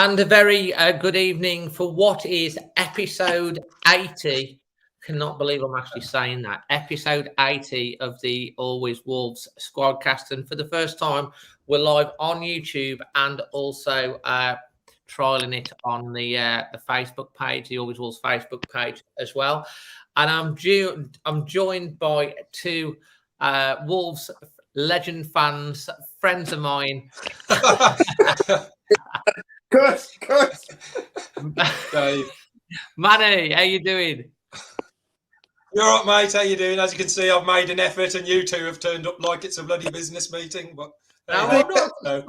And a very good evening for what is episode 80. Cannot believe I'm actually saying that. Episode 80 of the Always Wolves Squadcast. And for the first time, we're live on YouTube and also trialing it on the Facebook page, the Always Wolves Facebook page as well. And I'm joined by two Wolves legend fans, friends of mine. Good. Dave. Manny, how you doing? You're right, mate. How you doing? As you can see, I've made an effort, and you two have turned up like it's a bloody business meeting. But to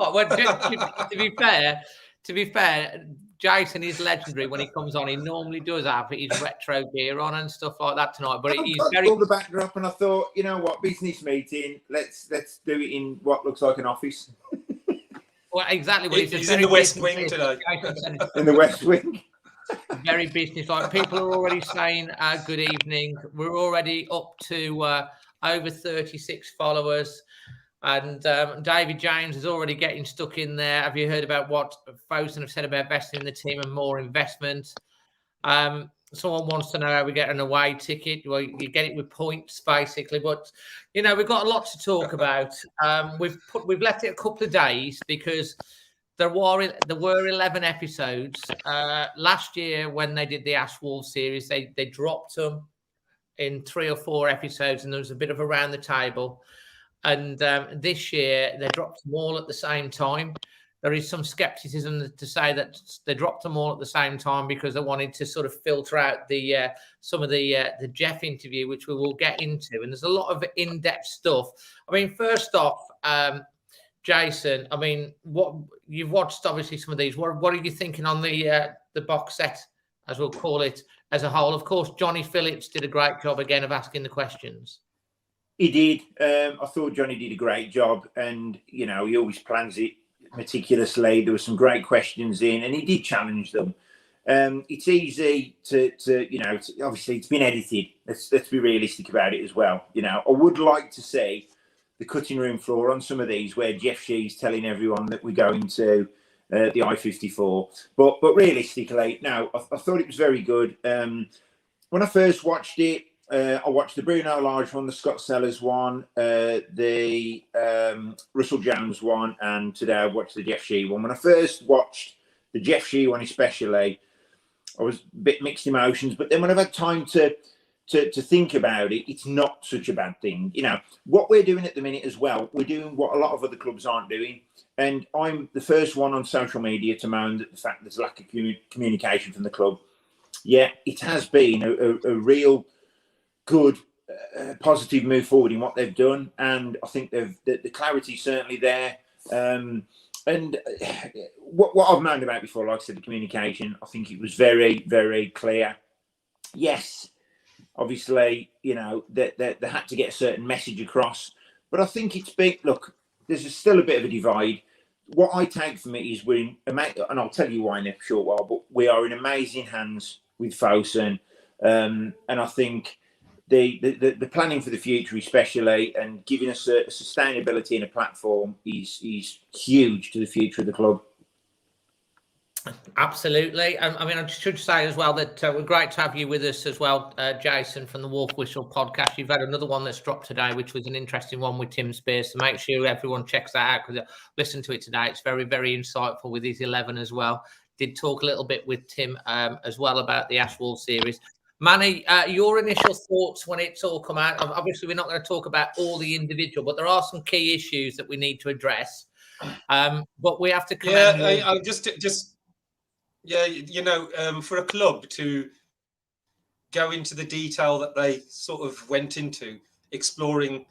be fair, Jason is legendary when he comes on. He normally does have his retro gear on and stuff like that tonight. But he's very all the backdrop, and I thought, you know what, business meeting. Let's do it in what looks like an office. Well, exactly. Well, he's in the West Wing today. In the West Wing. Very business-like. People are already saying good evening. We're already up to over 36 followers. And David James is already getting stuck in there. Have you heard about what Fosun have said about investing in the team and more investment? Someone wants to know how we get an away ticket. Well, you get it with points, basically. But, you know, we've got a lot to talk about. We've left it a couple of days because there were 11 episodes. Last year, when they did the Ash Wolves series, they dropped them in 3 or 4 episodes, and there was a bit of around the table. And this year, they dropped them all at the same time. There is some skepticism to say that they dropped them all at the same time because they wanted to sort of filter out some of the Jeff interview, which we will get into. And there's a lot of in-depth stuff. I mean, first off, Jason, I mean, what you've watched obviously some of these. What are you thinking on the box set, as we'll call it, as a whole? Of course, Johnny Phillips did a great job again of asking the questions. He did. I thought Johnny did a great job, and you know, he always plans it meticulously. There were some great questions in, and he did challenge them. It's easy to you know, obviously it's been edited. Let's be realistic about it as well. You know, I would like to see the cutting room floor on some of these where Jeff Shee's telling everyone that we're going to the I-54. But realistically, no, I thought it was very good. When I first watched it, I watched the Bruno Lage one, the Scott Sellers one, the Russell Jones one, and today I watched the Jeff Shee one. When I first watched the Jeff Shee one especially, I was a bit mixed emotions. But then when I've had time to think about it, it's not such a bad thing. You know, what we're doing at the minute as well, we're doing what a lot of other clubs aren't doing. And I'm the first one on social media to moan at the fact there's lack of communication from the club. Yeah, it has been a real good, positive move forward in what they've done. And I think the clarity's certainly there. And what I've moaned about before, like I said, the communication, I think it was very, very clear. Yes, obviously, you know, they had to get a certain message across. But I think it's big. Look, there's still a bit of a divide. What I take from it is we're in, and I'll tell you why in a short while, but we are in amazing hands with Fosun. And I think the planning for the future, especially, and giving us a sustainability and a platform is huge to the future of the club. Absolutely. I mean, I should say as well that we're great to have you with us as well, Jason, from the Wolf Whistle podcast. You've had another one that's dropped today, which was an interesting one with Tim Spears. So make sure everyone checks that out, because listen to it today. It's very, very insightful with his 11 as well. Did talk a little bit with Tim as well about the Ash Wolves series. Manny, your initial thoughts when it's all come out. Obviously, we're not going to talk about all the individual, but there are some key issues that we need to address. But we have to come out. I Yeah, you know, for a club to go into the detail that they sort of went into, exploring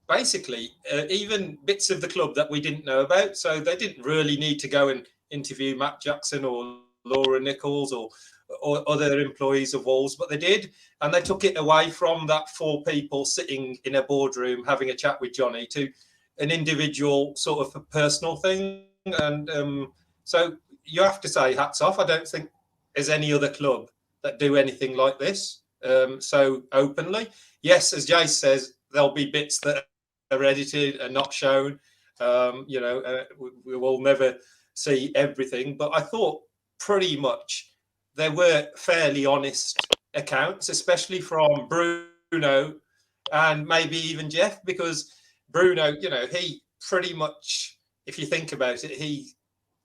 basically even bits of the club that we didn't know about. So they didn't really need to go and interview Matt Jackson or Laura Nichols or other employees of Wolves, but they did. And they took it away from that 4 people sitting in a boardroom having a chat with Johnny to an individual sort of a personal thing. And so you have to say hats off. I don't think there's any other club that do anything like this so openly. Yes, as Jay says, there'll be bits that are edited and not shown. We will never see everything, but I thought pretty much there were fairly honest accounts, especially from Bruno and maybe even Jeff, because Bruno, he pretty much, if you think about it, he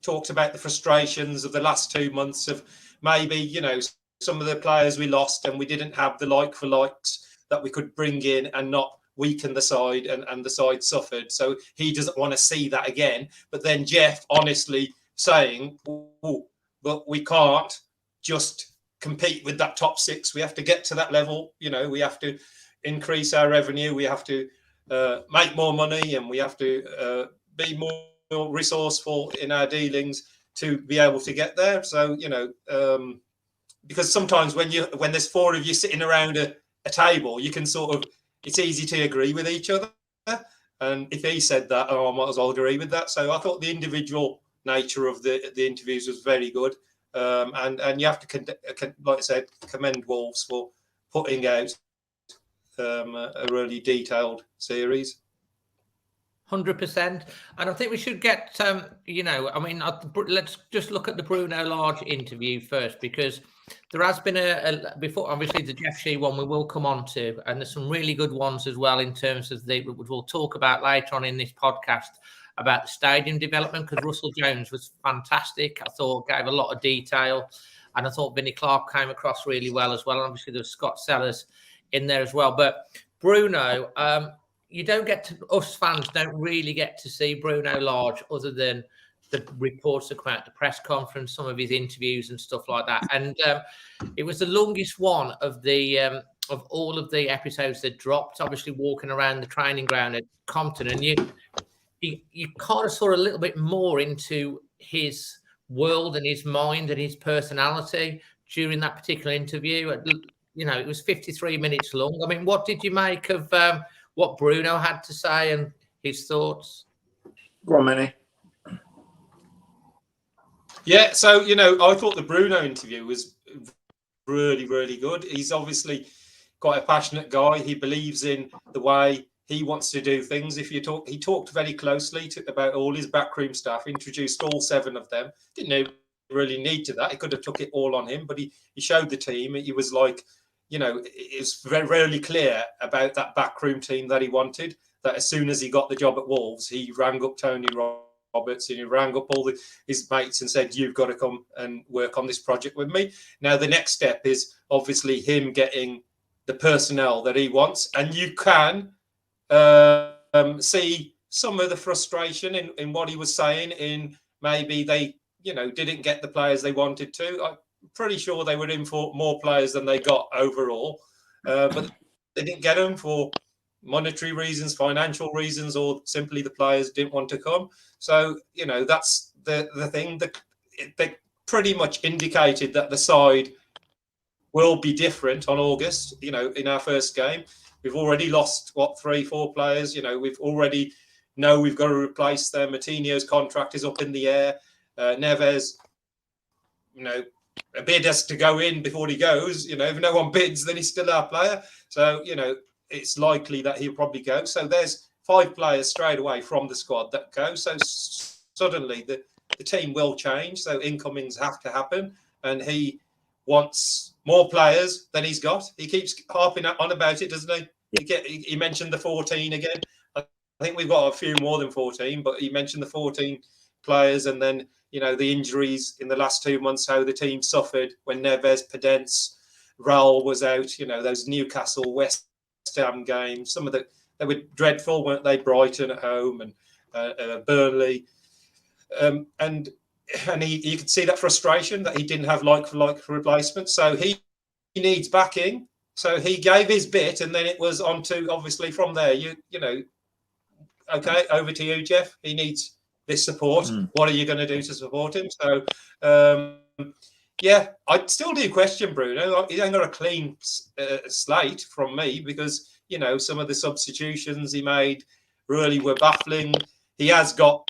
talked about the frustrations of the last 2 months of maybe, some of the players we lost and we didn't have the like for likes that we could bring in and not weaken the side, and the side suffered. So he doesn't want to see that again. But then Jeff honestly saying, but we can't just compete with that top 6. We have to get to that level. We have to increase our revenue. We have to make more money, and we have to be more resourceful in our dealings to be able to get there. So, because sometimes when there's 4 of you sitting around a table, you can it's easy to agree with each other. And if he said that, I might as well agree with that. So I thought the individual nature of the interviews was very good. And you have to, like I said, commend Wolves for putting out a really detailed series. 100%. And I think we should get, let's just look at the Bruno Lage interview first, because there has been before, obviously, the Jeff Shee one we will come on to, and there's some really good ones as well in terms of we'll talk about later on in this podcast about the stadium development, because Russell Jones was fantastic. I thought gave a lot of detail, and I thought Vinny Clark came across really well as well. And obviously, there's Scott Sellers in there as well. But Bruno, us fans don't really get to see Bruno Lage other than the reports that come out, the press conference, some of his interviews and stuff like that. And it was the longest one of all of the episodes that dropped, obviously walking around the training ground at Compton. And you kind of saw a little bit more into his world and his mind and his personality during that particular interview. It was 53 minutes long. I mean, what did you make of what Bruno had to say and his thoughts? Go on, Manny. Yeah, so, I thought the Bruno interview was really, really good. He's obviously quite a passionate guy. He believes in the way he wants to do things. He talked very closely about all his backroom staff, introduced all 7 of them. Didn't really need to that. He could have took it all on him, but he showed the team. He was like, it's very rarely clear about that backroom team that he wanted, that as soon as he got the job at Wolves, he rang up Tony Roberts and he rang up all his mates and said, you've got to come and work on this project with me. Now, the next step is obviously him getting the personnel that he wants. And you can see some of the frustration in what he was saying, in maybe they, didn't get the players they wanted to. I'm pretty sure they were in for more players than they got overall. But they didn't get them for monetary reasons, financial reasons, or simply the players didn't want to come. So, that's the thing. They pretty much indicated that the side will be different on August, in our first game. We've already lost, 3-4 players. We've already know we've got to replace them. Matinho's contract is up in the air. Neves, a bid has to go in before he goes. If no one bids, then he's still our player. So, it's likely that he'll probably go. So there's 5 players straight away from the squad that go. So suddenly the team will change. So incomings have to happen. And he wants more players than he's got. He keeps harping on about it, doesn't he? He mentioned the 14 again. I think we've got a few more than 14, but he mentioned the 14 players, and then, the injuries in the last 2 months, how the team suffered when Neves, Podence, Raul was out, those Newcastle, West Ham games. Some of they were dreadful, weren't they? Brighton at home and Burnley. And you could see that frustration that he didn't have like-for-like replacement. So he needs backing. So he gave his bit, and then it was on to, obviously, from there, okay, over to you, Jeff. He needs this support. What are you going to do to support him? So, yeah, I still do question Bruno. He ain't got a clean slate from me, because, some of the substitutions he made really were baffling. He has got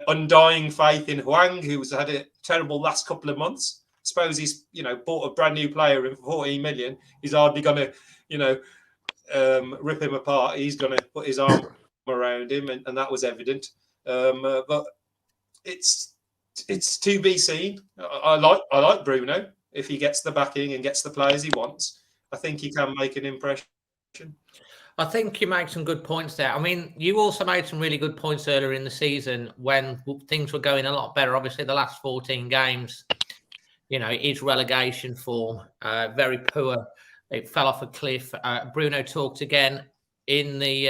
undying faith in Huang, who's had a terrible last couple of months. I suppose he's, bought a brand new player in 14 million. He's hardly going to, rip him apart. He's going to put his arm around him, and that was evident. But it's to be seen. I like Bruno. If he gets the backing and gets the players he wants, I think he can make an impression. I think you make some good points there. I mean, you also made some really good points earlier in the season when things were going a lot better. Obviously, the last 14 games, his relegation form, very poor. It fell off a cliff. Bruno talked again in the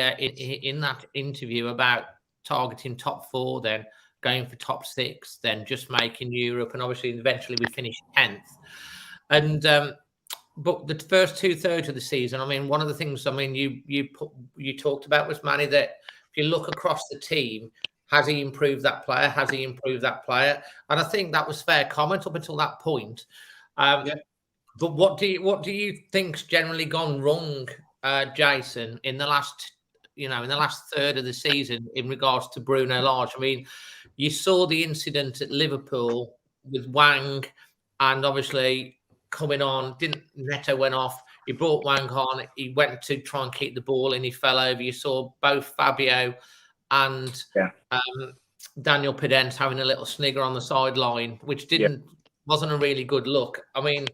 in that interview about targeting top 4, then going for top 6, then just making Europe, and obviously eventually we finished 10th. And but the first 2/3 of the season, I mean, one of the things, you talked about was, Manny, that if you look across the team, has he improved that player? Has he improved that player? And I think that was fair comment up until that point. Yeah. But what do you think's generally gone wrong, Jason, in the last third of the season in regards to Bruno Lage? I mean, you saw the incident at Liverpool with Wang, and obviously coming on, Neto went off. He brought Wang on. He went to try and keep the ball, and he fell over. You saw both Fabio and Daniel Pedence having a little snigger on the sideline, which wasn't a really good look. I mean,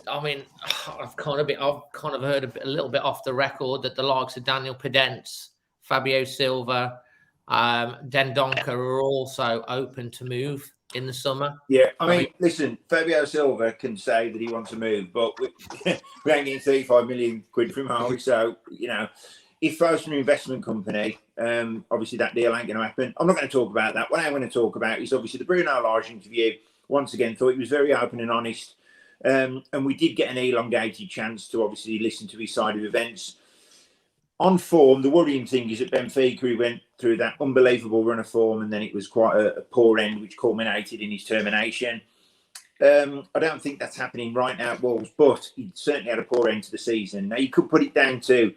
I've kind of heard a little bit off the record that the likes of Daniel Pedence, Fabio Silva, Dendoncker are also open to move in the summer. Yeah, I mean, listen, Fabio Silva can say that he wants to move, but we ain't getting 35 million quid from Harvey. So, if Fosun investment company, obviously that deal ain't going to happen. I'm not going to talk about that. What I'm going to talk about is obviously the Bruno Lage interview. Once again, thought he was very open and honest. And we did get an elongated chance to obviously listen to his side of events. On form, the worrying thing is at Benfica, he went through that unbelievable run of form, and then it was quite a poor end, which culminated in his termination. I don't think that's happening right now at Wolves, but he certainly had a poor end to the season. Now, you could put it down to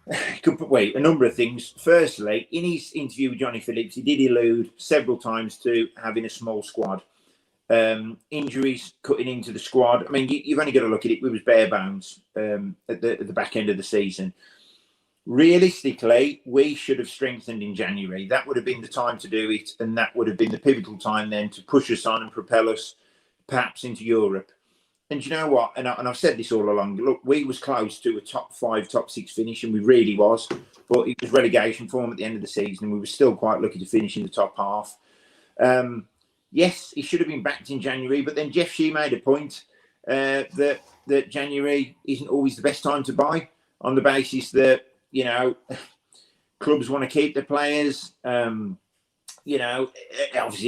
a number of things. Firstly, in his interview with Johnny Phillips, he did allude several times to having a small squad. Injuries cutting into the squad. I mean, you've only got to look at it. It was bare bones at the back end of the season. Realistically, we should have strengthened in January. That would have been the time to do it, and that would have been the pivotal time then to push us on and propel us perhaps into Europe. And you know what? And I've said this all along. Look, we was close to a top 5, top 6 finish, and we really was. But it was relegation form at the end of the season, and we were still quite lucky to finish in the top half. Yes, he should have been backed in January, but then Jeff Shee made a point that January isn't always the best time to buy, on the basis that, clubs want to keep their players. Obviously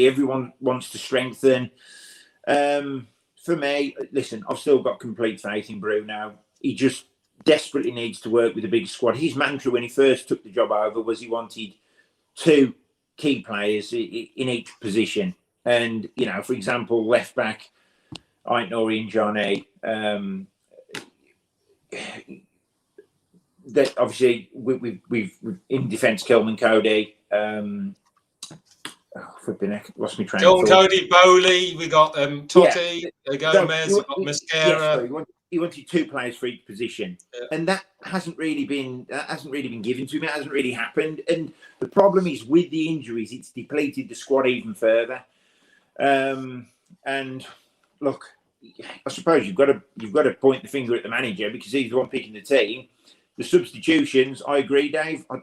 everyone wants to strengthen. For me, listen, I've still got complete faith in Bruno. He just desperately needs to work with a big squad. His mantra when he first took the job over was he wanted 2 key players in each position. And, for example, left back, Aitnori and Johnny, that obviously we've in defence, Kilman Cody, flipping heck, lost me train of thought. Cody, Bowley, we got Totti, Gomez, we got Mascara. He wanted 2 players for each position, and that hasn't really been given to him. It hasn't really happened, and the problem is with the injuries, it's depleted the squad even further. And look, I suppose you've got to point the finger at the manager, because he's the one picking the team. The substitutions, I agree, Dave. I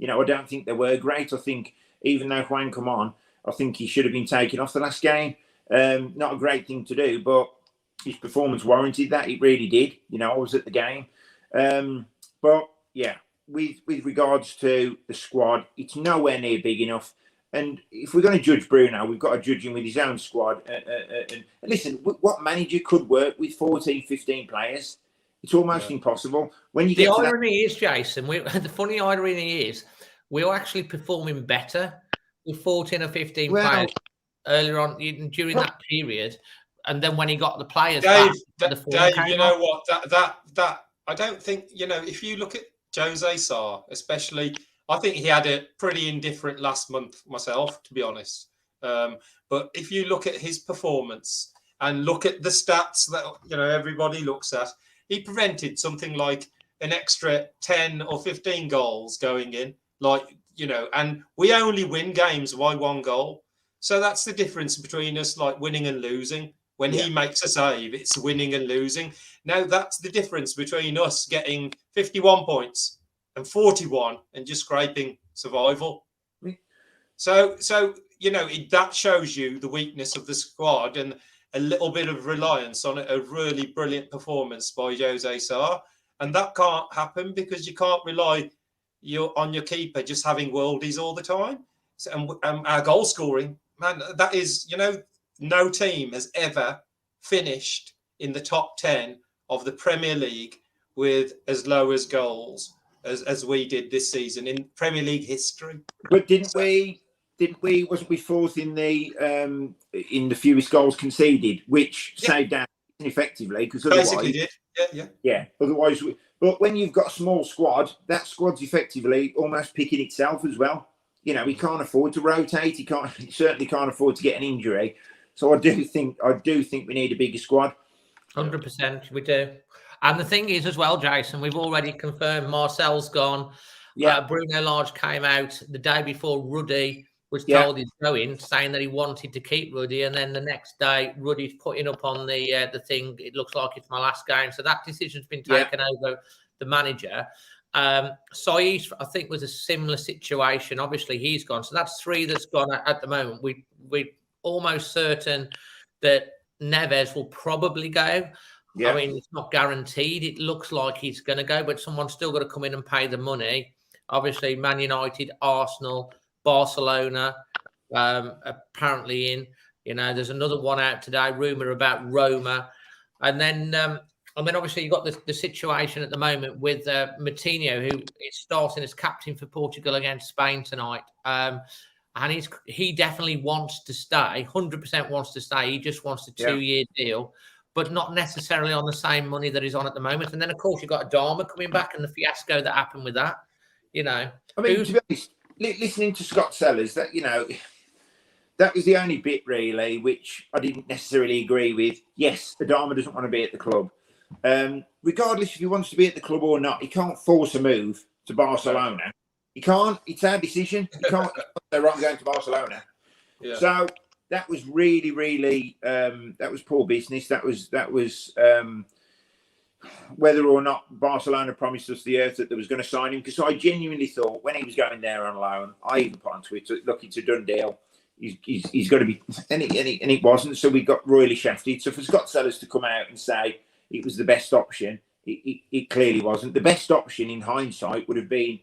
don't think they were great. I think even though Juan come on, I think he should have been taken off the last game. Not a great thing to do, but his performance warranted that. It really did. I was at the game. But yeah, with regards to the squad, it's nowhere near big enough. And if we're going to judge Bruno, we've got to judge him with his own squad. And listen, what manager could work with 14, 15 players? It's almost impossible. When you get the irony is, Jason, the funny irony is, we're actually performing better with 14 or 15 players earlier on during that period. And then when he got the players Dave, back, you know what? That I don't think, if you look at Jose Sarr, especially, I think he had a pretty indifferent last month myself, to be honest. But if you look at his performance and look at the stats that everybody looks at, he prevented something like an extra 10 or 15 goals going in. Like and we only win games by 1 goal. So that's the difference between us, like winning and losing. When he makes a save, it's winning and losing. Now that's the difference between us getting 51 points and 41 and just scraping survival. So that shows you the weakness of the squad and a little bit of reliance on a really brilliant performance by Jose Sarr. And that can't happen because you can't rely on your keeper just having worldies all the time. So, and our goal scoring, man, that is, no team has ever finished in the top 10 of the Premier League with as low as goals as we did this season in Premier League history. But wasn't we fourth in the fewest goals conceded, which saved down effectively, because basically did. Yeah. Otherwise, but when you've got a small squad, that squad's effectively almost picking itself as well. He can't afford to rotate. He certainly can't afford to get an injury. So I do think we need a bigger squad. 100%, we do. And the thing is as well, Jason, we've already confirmed Marcel's gone. Yeah. Bruno Lage came out the day before Ruddy was told he's going, saying that he wanted to keep Ruddy, and then the next day Ruddy's putting up on the thing. It looks like it's my last game, so that decision's been taken over the manager. Saiz, I think, was a similar situation. Obviously, he's gone, so that's 3 that's gone at the moment. We're almost certain that Neves will probably go. Yeah. I mean, it's not guaranteed. It looks like he's going to go, but someone's still got to come in and pay the money. Obviously, Man United, Arsenal, Barcelona, apparently in. There's another one out today, rumour about Roma. And then obviously you've got the situation at the moment with Moutinho, who is starting as captain for Portugal against Spain tonight. And he definitely wants to stay, 100% wants to stay. He just wants a 2-year deal, but not necessarily on the same money that he's on at the moment. And then, of course, you've got Adama coming back and the fiasco that happened with that. I mean, to be honest, listening to Scott Sellers, that that was the only bit really which I didn't necessarily agree with. Yes, Adama doesn't want to be at the club. Regardless if he wants to be at the club or not, he can't force a move to Barcelona. He can't. It's our decision. He can't say, right, I'm going to Barcelona. Yeah. So that was really, really that was poor business. That was whether or not Barcelona promised us the earth that they was going to sign him, because I genuinely thought when he was going there on loan, I even put on Twitter, look, it's a done deal. He's got to be, and it wasn't. So we got royally shafted. So for Scott Sellers to come out and say it was the best option, it clearly wasn't. The best option in hindsight would have been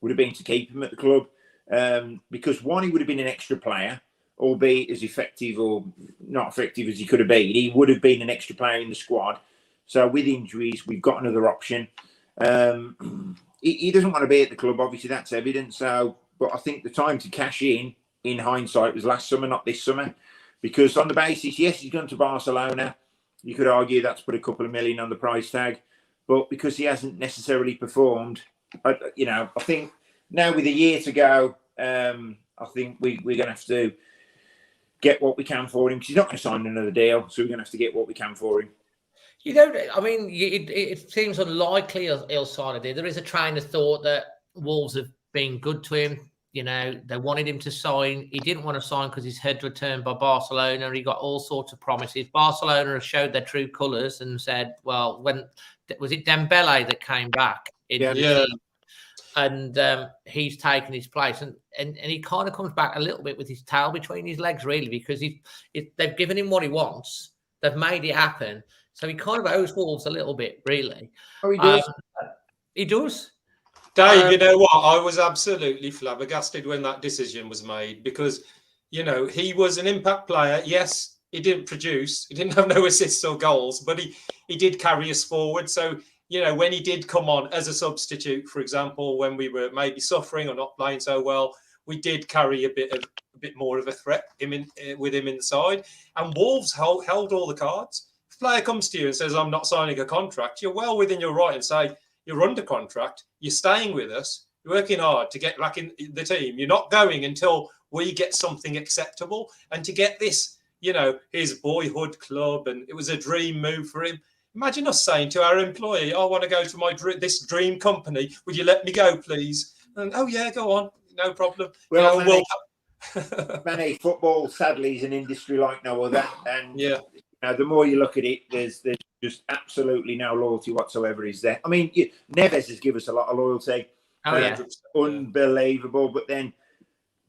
to keep him at the club, because one, he would have been an extra player, albeit as effective or not effective as he could have been. He would have been an extra player in the squad. So with injuries, we've got another option. He doesn't want to be at the club, obviously, that's evident. So, but I think the time to cash in hindsight, was last summer, not this summer. Because on the basis, yes, he's gone to Barcelona. You could argue that's put a couple of million on the price tag. But because he hasn't necessarily performed, I think now with a year to go, I think we're going to have to get what we can for him, because he's not going to sign another deal. So we're going to have to get what we can for him. It seems unlikely he'll sign a deal. There is a train of thought that Wolves have been good to him. They wanted him to sign. He didn't want to sign because his head returned by Barcelona. He got all sorts of promises. Barcelona have showed their true colours and said, well, when was it Dembele that came back? And he's taken his place. And he kind of comes back a little bit with his tail between his legs, really, because they've given him what he wants. They've made it happen. So he kind of owes Wolves a little bit, really. Oh, he does. He does. Dave, you know what? I was absolutely flabbergasted when that decision was made, because, he was an impact player. Yes, he didn't produce. He didn't have no assists or goals, but he did carry us forward. So, when he did come on as a substitute, for example, when we were maybe suffering or not playing so well, we did carry a bit more of a threat with him inside. And Wolves held all the cards. If a player comes to you and says, I'm not signing a contract, you're well within your right and say, you're under contract, you're staying with us, you're working hard to get back in the team. You're not going until we get something acceptable. And to get this, his boyhood club, and it was a dream move for him. Imagine us saying to our employee, I want to go to this dream company. Would you let me go, please? And, oh, yeah, go on. no problem. Well, You know, Manny, football sadly is an industry like no other, and yeah, the more you look at it, there's just absolutely no loyalty whatsoever. Is there? I mean, Neves has given us a lot of loyalty. Oh yeah, Unbelievable. But then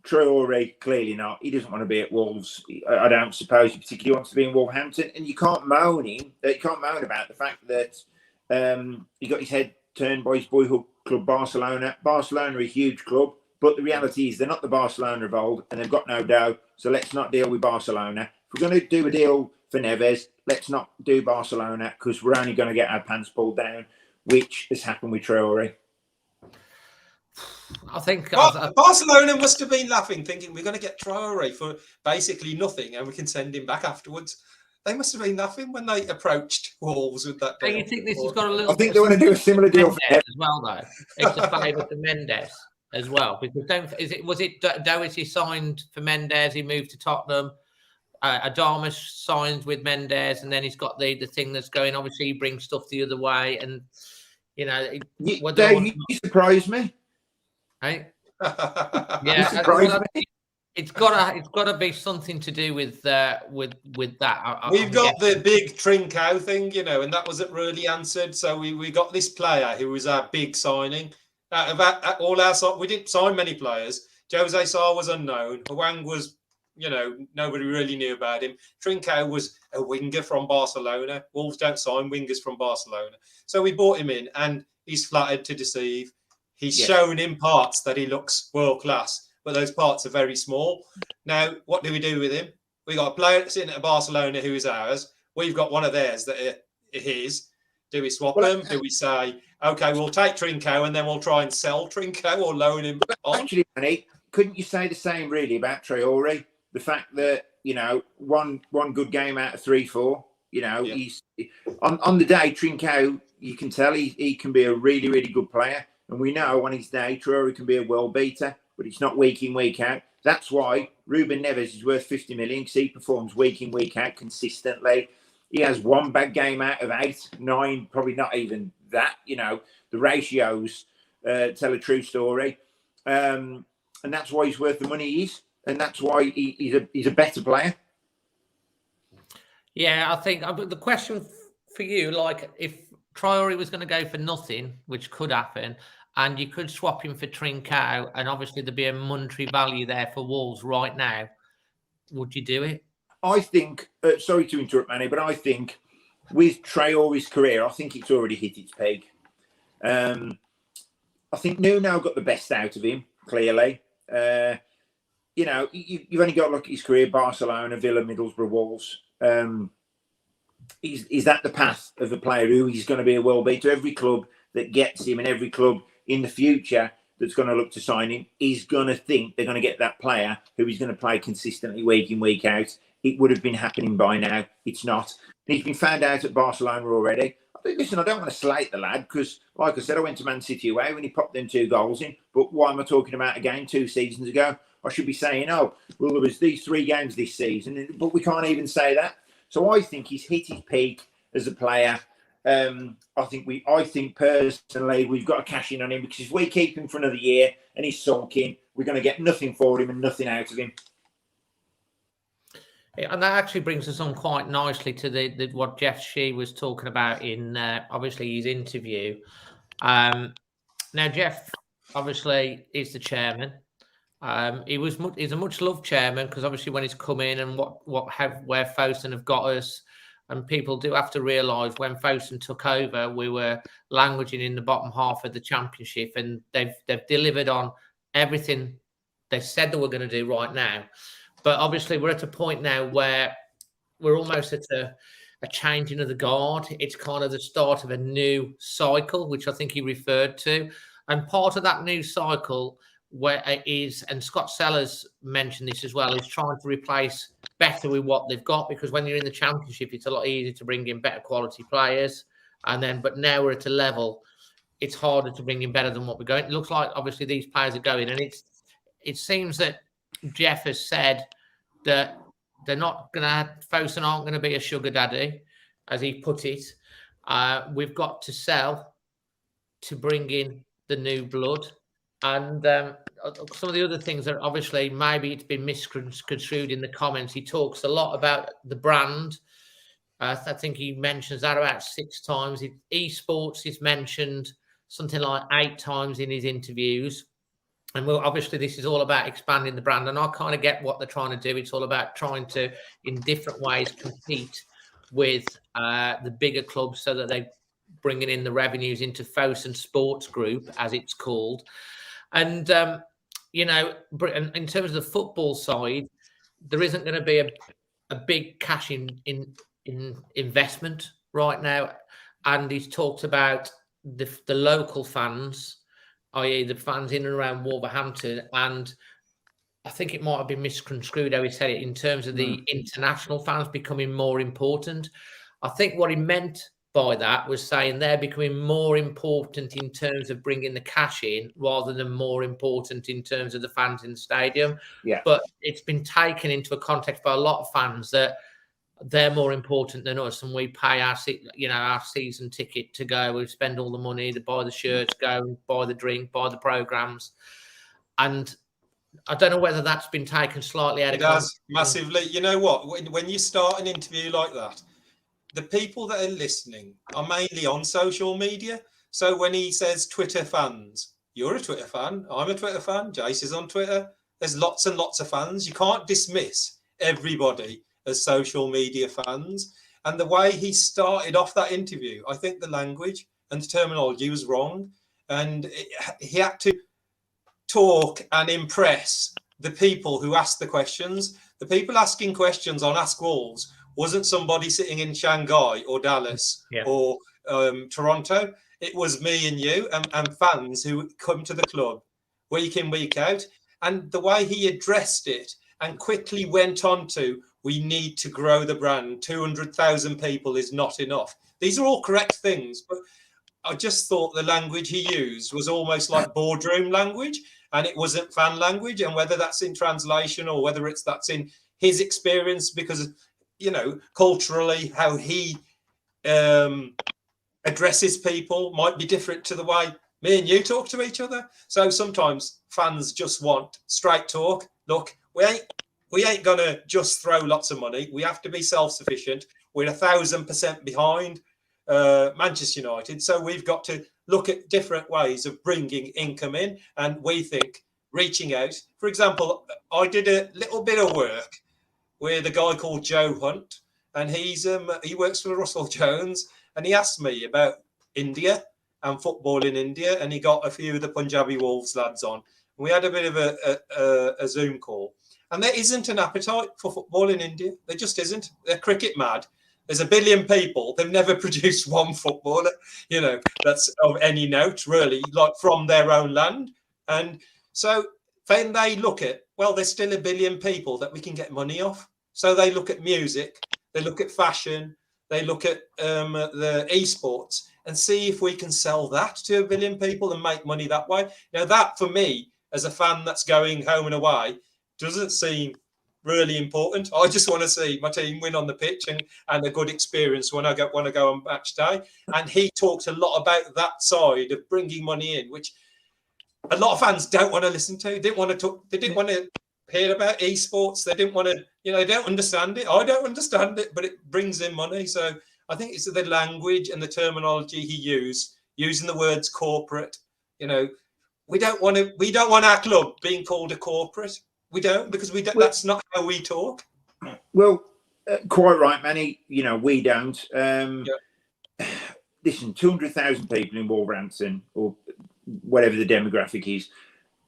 Traore, clearly not. He doesn't want to be at Wolves. I don't suppose he particularly wants to be in Wolverhampton. And you can't moan about the fact that he got his head turned by his boyhood club, Barcelona. Barcelona are a huge club, but the reality is they're not the Barcelona of old, and they've got no dough. So let's not deal with Barcelona. If we're going to do a deal for Neves, let's not do Barcelona, because we're only going to get our pants pulled down, which has happened with Traore. I think Barcelona must have been laughing, thinking we're going to get Traore for basically nothing, and we can send him back afterwards. They must have been laughing when they approached Wolves with that deal. Do you think this has got a little? I think they want to do a similar deal for Mendes as well, though. It's a favour to Mendes as well, because was it Doherty signed for Mendes? He moved to Tottenham. Adamas signed with Mendes, and then he's got the thing that's going. Obviously, he brings stuff the other way, and Dave, you surprised me. Hey? Yeah, it's got to be something to do with that. We've got the big Trincao thing, and that wasn't really answered. So we got this player who was our big signing. All our we didn't sign many players. Jose Sarr was unknown. Hwang was, nobody really knew about him. Trincao was a winger from Barcelona. Wolves don't sign wingers from Barcelona, so we bought him in, and he's flattered to deceive. He's shown in parts that he looks world class, but those parts are very small. Now, what do we do with him? We got a player sitting at Barcelona who is ours. We've got one of theirs that are his. Do we swap them? Do we say, okay, we'll take Trincao and then we'll try and sell Trincao or loan him on? Actually, Manny, couldn't you say the same really about Traore? The fact that, one good game out of 3-4, he's on the day, Trincao, you can tell he can be a really, really good player. And we know on his day, Traore can be a world beater, but it's not week in, week out. That's why Ruben Neves is worth 50 million, because he performs week in, week out consistently. He has one bad game out of 8, 9, probably not even that. The ratios tell a true story. And that's why he's worth the money he is. And that's why he's a better player. Yeah, I think the question for you, like if Traore was going to go for nothing, which could happen, and you could swap him for Trincao, and obviously there'd be a monetary value there for Wolves right now, would you do it? I think, sorry to interrupt, Manny, but I think with Traore's career, I think it's already hit its peak. I think Nuno got the best out of him, clearly. You've only got to look at his career, Barcelona, Villa, Middlesbrough, Wolves. Is that the path of a player who he's going to be a world beater? Every club that gets him and every club in the future that's going to look to sign him is going to think they're going to get that player who is going to play consistently week in, week out. It would have been happening by now. It's not. And he's been found out at Barcelona already. Listen, I don't want to slate the lad because, like I said, I went to Man City away when he popped them 2 goals in. But why am I talking about a game 2 seasons ago? I should be saying, there was these 3 games this season, but we can't even say that. So I think he's hit his peak as a player. I think personally we've got to cash in on him, because if we keep him for another year and he's sulking, we're going to get nothing for him and nothing out of him. Yeah, and that actually brings us on quite nicely to what Jeff Shee was talking about in obviously his interview. Now Jeff obviously is the chairman. He's a much loved chairman, because obviously when he's come in and where Fosun have got us. And people do have to realise when Fosun took over, we were languishing in the bottom half of the championship, and they've delivered on everything they said they were going to do right now. But obviously, we're at a point now where we're almost at a changing of the guard. It's kind of the start of a new cycle, which I think he referred to, and part of that new cycle where it is, and Scott Sellers mentioned this as well, is trying to replace better with what they've got, because when you're in the championship, it's a lot easier to bring in better quality players. But now we're at a level, it's harder to bring in better than what we're going. It looks like obviously these players are going, and it seems that Jeff has said that they're not going to, Fosun aren't going to be a sugar daddy, as he put it. We've got to sell to bring in the new blood. And some of the other things that obviously maybe it's been misconstrued in the comments. He talks a lot about the brand. I think he mentions that about 6 times. Esports is mentioned something like 8 times in his interviews. And well, obviously, this is all about expanding the brand. And I kind of get what they're trying to do. It's all about trying to, in different ways, compete with the bigger clubs so that they're bringing in the revenues into Fosun Sports Group, as it's called. And, you know, in terms of the football side, there isn't going to be a big cash in investment right now. And he's talked about the local fans, i.e. the fans in and around Wolverhampton. And I think it might have been misconstrued how he said it in terms of the international fans becoming more important. I think what he meant by that was saying they're becoming more important in terms of bringing the cash in rather than more important in terms of the fans in the stadium. Yeah. But it's been taken into a context by a lot of fans that they're more important than us, and we pay our season ticket to go. We spend all the money to buy the shirts, go buy the drink, buy the programs, and I don't know whether that's been taken slightly out of context. It has massively. You know what? When you start an interview like that, the people that are listening are mainly on social media. So when he says Twitter fans, you're a Twitter fan, I'm a Twitter fan, Jace is on Twitter. There's lots and lots of fans. You can't dismiss everybody as social media fans. And the way he started off that interview, I think the language and the terminology was wrong. And he had to talk and impress the people who asked the questions. The people asking questions on Ask Wolves wasn't somebody sitting in Shanghai or Dallas or Toronto. It was me and you and fans who come to the club week in, week out. And the way he addressed it and quickly went on to, we need to grow the brand. 200,000 people is not enough. These are all correct things, but I just thought the language he used was almost like boardroom language, and it wasn't fan language. And whether that's in translation or whether that's in his experience, because you know, culturally, how he addresses people might be different to the way me and you talk to each other. So sometimes fans just want straight talk. Look, we ain't gonna just throw lots of money. We have to be self-sufficient. We're 1,000% behind Manchester United, so we've got to look at different ways of bringing income in. And we think reaching out. For example, I did a little bit of work with a guy called Joe Hunt, and he works for Russell Jones, and he asked me about India and football in India, and he got a few of the Punjabi Wolves lads on. And we had a bit of a Zoom call, and there isn't an appetite for football in India. There just isn't. They're cricket mad. There's 1 billion people. They've never produced one footballer, you know, that's of any note, really, like from their own land. And so then they look at, well, there's still 1 billion people that we can get money off. So they look at music, they look at fashion, they look at the esports and see if we can sell that to 1 billion people and make money that way. Now, that for me, as a fan that's going home and away, doesn't seem really important. I just want to see my team win on the pitch and a good experience when I want to go on match day. And he talked a lot about that side of bringing money in, which a lot of fans don't want to listen to. They didn't want to talk. They didn't want to hear about esports. They didn't want to, they don't understand it. I don't understand it, but it brings in money. So I think it's the language and the terminology he used, using the words corporate. We don't want our club being called a corporate. We don't, because we don't. That's not how we talk. Well, quite right, Manny. We don't. Listen, 200,000 people in Wolverhampton, or whatever the demographic is.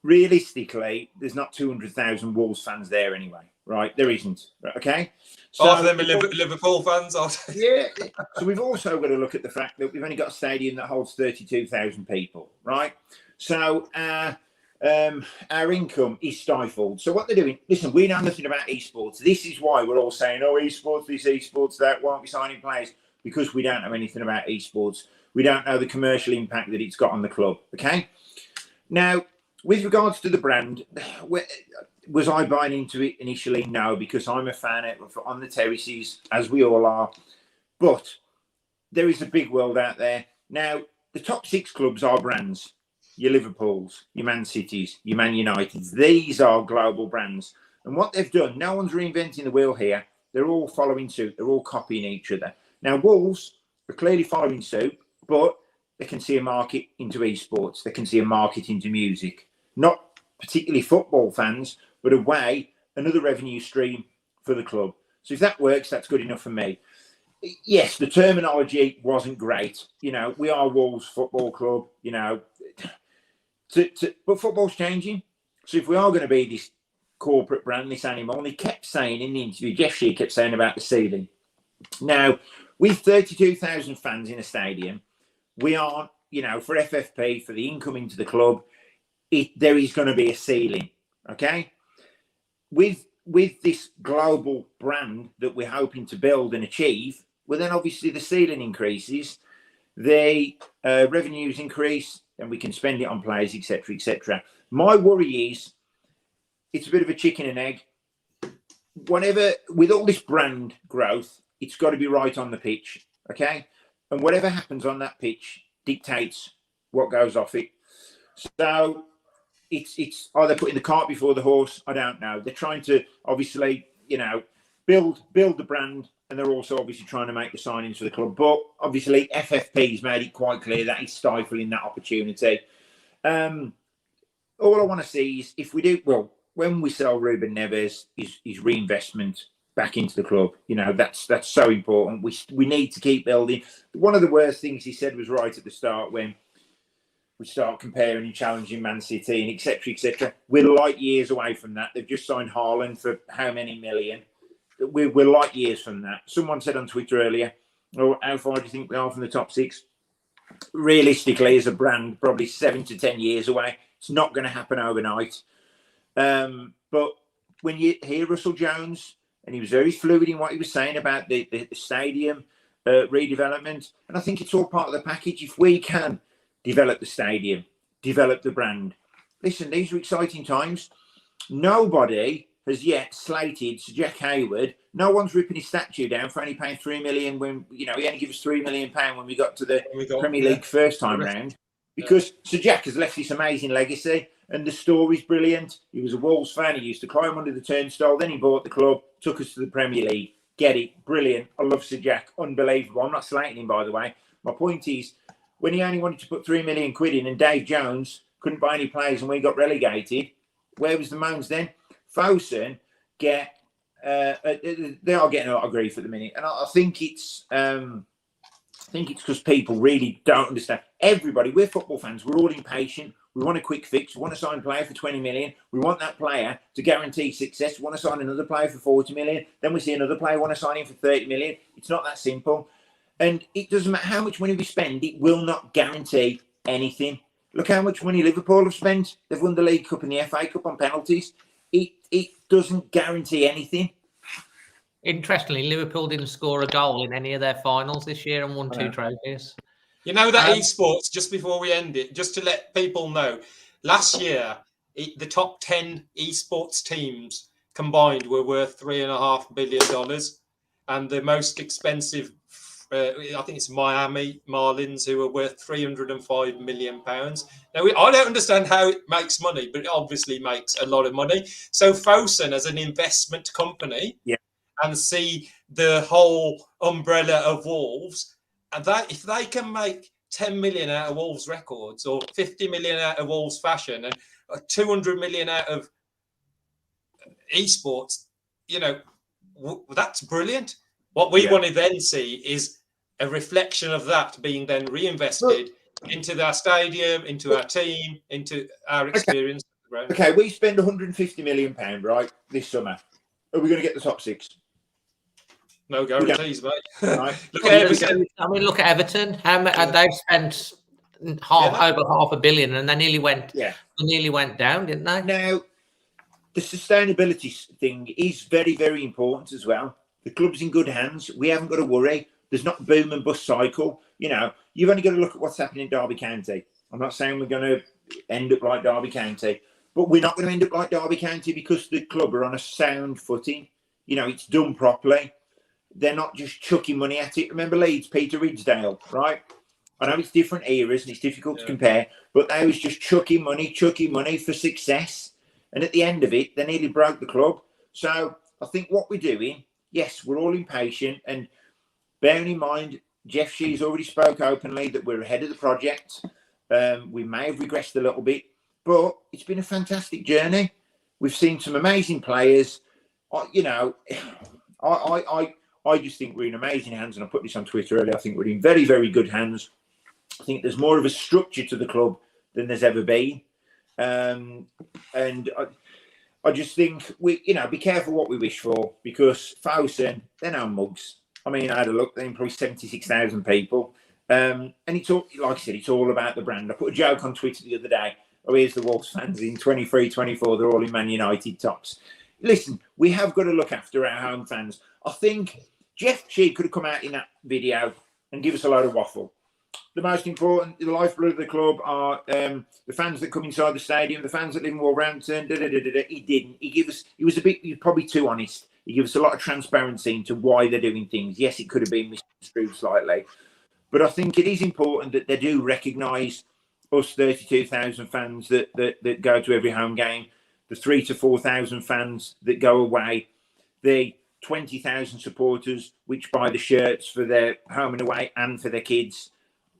Realistically, there's not 200,000 Wolves fans there anyway, right? There isn't. Okay. So half of them are Liverpool fans. Yeah. So we've also got to look at the fact that we've only got a stadium that holds 32,000 people, right? So our income is stifled. So what they're doing, listen, we know nothing about esports. This is why we're all saying, oh, esports, this, esports, that, won't be signing players, because we don't know anything about esports. We don't know the commercial impact that it's got on the club, okay? Now, with regards to the brand, was I buying into it initially? No, because I'm a fan on the terraces, as we all are. But there is a big world out there. Now, the top 6 clubs are brands. your Liverpools, your Man Cities, your Man Uniteds. These are global brands. And what they've done, no one's reinventing the wheel here. They're all following suit. They're all copying each other. Now, Wolves are clearly following suit, but they can see a market into esports. They can see a market into music. Not particularly football fans, but a way, another revenue stream for the club. So if that works, that's good enough for me. Yes, the terminology wasn't great. You know, we are Wolves Football Club, you know. But football's changing. So if we are going to be this corporate brand, this animal, and he kept saying in the interview, Jeff Shee kept saying about the ceiling. Now, with 32,000 fans in a stadium, we are, you know, for FFP, for the income into the club, there is going to be a ceiling, okay? With this global brand that we're hoping to build and achieve, well, then obviously the ceiling increases, the revenues increase, and we can spend it on players, etc., etc. My worry is it's a bit of a chicken and egg. Whatever, with all this brand growth, it's got to be right on the pitch, okay? And whatever happens on that pitch dictates what goes off it. So it's either putting the cart before the horse. I don't know. They're trying to obviously, you know, build the brand, and they're also obviously trying to make the signings for the club. But obviously, FFP's made it quite clear that he's stifling that opportunity. All I want to see is if we do well when we sell Ruben Neves, is reinvestment back into the club. You know, that's so important. We need to keep building. One of the worst things he said was right at the start when we start comparing and challenging Man City and etc. etc. We're light years away from that. They've just signed Haaland for how many million? We're light years from that. Someone said on Twitter earlier, "Oh, how far do you think we are from the top six?" Realistically, as a brand, probably 7 to 10 years away. It's not going to happen overnight. But when you hear Russell Jones, and he was very fluid in what he was saying about the stadium redevelopment, and I think it's all part of the package. If we can develop the stadium, develop the brand. Listen, these are exciting times. Nobody has yet slated Sir Jack Hayward. No one's ripping his statue down for only paying $3 million when, you know, he only gave us £3 million when we got to the Premier League first time round. Because Sir Jack has left this amazing legacy and the story's brilliant. He was a Wolves fan. He used to climb under the turnstile. Then he bought the club, took us to the Premier League. Get it. Brilliant. I love Sir Jack. Unbelievable. I'm not slating him, by the way. My point is, when he only wanted to put £3 million in and Dave Jones couldn't buy any players and we got relegated, where was the moans then? Fosun they are getting a lot of grief at the minute. And I think it's because people really don't understand. Everybody, we're football fans. We're all impatient. We want a quick fix. We want to sign a player for 20 million. We want that player to guarantee success. We want to sign another player for 40 million. Then we see another player want to sign him for 30 million. It's not that simple. And it doesn't matter how much money we spend, it will not guarantee anything. Look how much money Liverpool have spent. They've won the League Cup and the FA Cup on penalties. It doesn't guarantee anything. Interestingly, Liverpool didn't score a goal in any of their finals this year and won 2 trophies. You know that esports, just before we end it, just to let people know, last year, the top 10 esports teams combined were worth $3.5 billion. And the most expensive, I think it's Miami Marlins, who are worth £305 million. Now, I don't understand how it makes money, but it obviously makes a lot of money. So Fosun, as an investment company, and see the whole umbrella of Wolves, and that if they can make 10 million out of Wolves records, or 50 million out of Wolves fashion, and 200 million out of esports, you know, that's brilliant. What we want to then see is a reflection of that being then reinvested into our stadium, into our team, into our experience. Okay, we spend £150 million, right, this summer. Are we going to get the top 6? No guarantees, mate. Right. Look at Everton. I mean, look at Everton. They've spent over £500 million, and they nearly went down, didn't they? Now, the sustainability thing is very, very important as well. The club's in good hands. We haven't got to worry. There's not a boom and bust cycle. You know, you've only got to look at what's happening in Derby County. I'm not saying we're going to end up like Derby County, but we're not going to end up like Derby County because the club are on a sound footing. You know, it's done properly. They're not just chucking money at it. Remember Leeds, Peter Ridsdale, right? I know it's different eras and it's difficult to compare, but they was just chucking money for success. And at the end of it, they nearly broke the club. So I think what we're doing, yes, we're all impatient. And bearing in mind, Jeff Shee's already spoke openly that we're ahead of the project. We may have regressed a little bit, but it's been a fantastic journey. We've seen some amazing players. I just think we're in amazing hands, and I put this on Twitter earlier. I think we're in very, very good hands. I think there's more of a structure to the club than there's ever been, and I just think we, be careful what we wish for, because Fosun, they're no mugs. I mean, I had a look; they employ 76,000 people, and it's all, like I said, it's all about the brand. I put a joke on Twitter the other day. Oh, here's the Wolves fans in 23, 24. They're all in Man United tops. Listen, we have got to look after our home fans. I think Jeff Shee could have come out in that video and give us a load of waffle. The most important, the lifeblood of the club are the fans that come inside the stadium, the fans that live in Wolverhampton. He didn't. He was probably too honest. He gave us a lot of transparency into why they're doing things. Yes, it could have been misconstrued slightly, but I think it is important that they do recognise us 32,000 fans that go to every home game, the 3,000 to 4,000 fans that go away, the 20,000 supporters which buy the shirts for their home and away and for their kids.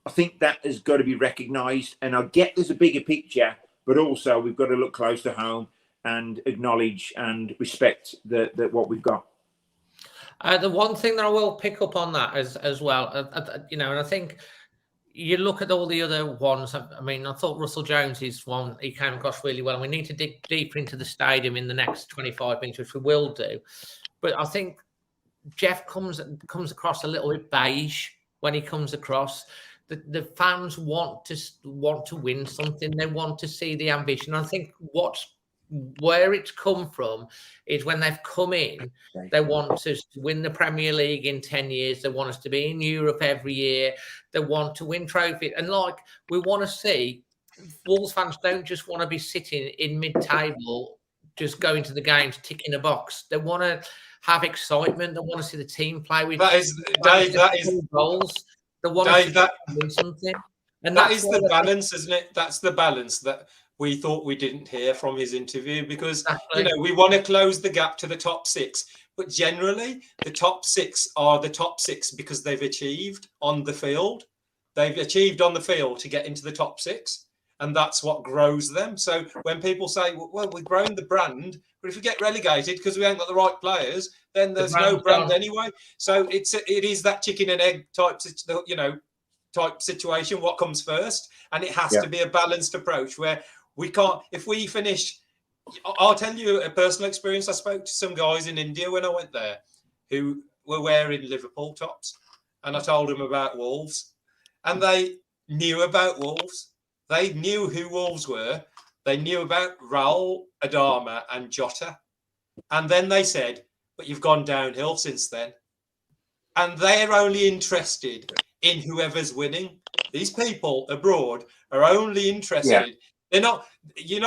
I think that has got to be recognised, and I get there's a bigger picture, but also we've got to look close to home and acknowledge and respect that what we've got. The one thing that I will pick up on that as well, and I think you look at all the other ones. I mean, I thought Russell Jones's one, he came across really well. We need to dig deeper into the stadium in the next 25 minutes, which we will do. But I think Jeff comes across a little bit beige when he comes across. The fans want to win something. They want to see the ambition. I think where it's come from is when they've come in, they want us to win the Premier League in 10 years. They want us to be in Europe every year. They want to win trophies. And we want to see, Wolves fans don't just want to be sitting in mid-table, just going to the games, ticking a box. They want to have excitement. They want to see the team play with goals. They want to win something. And that is the balance, isn't it? That's the balance that we thought we didn't hear from his interview, because we want to close the gap to the top six, but generally the top six are the top six because they've achieved on the field. They've achieved on the field to get into the top six, and that's what grows them. So when people say, well, we've grown the brand, but if we get relegated because we ain't got the right players, then there's no brand anyway. So it is that chicken and egg type situation. What comes first? And it has to be a balanced approach where we can't, if we finish, I'll tell you a personal experience. I spoke to some guys in India when I went there who were wearing Liverpool tops, and I told them about Wolves, and they knew about Wolves. They knew who Wolves were. They knew about Raul, Adama and Jota. And then they said, but you've gone downhill since then. And they're only interested in whoever's winning. These people abroad are only interested. Yeah. They're not, you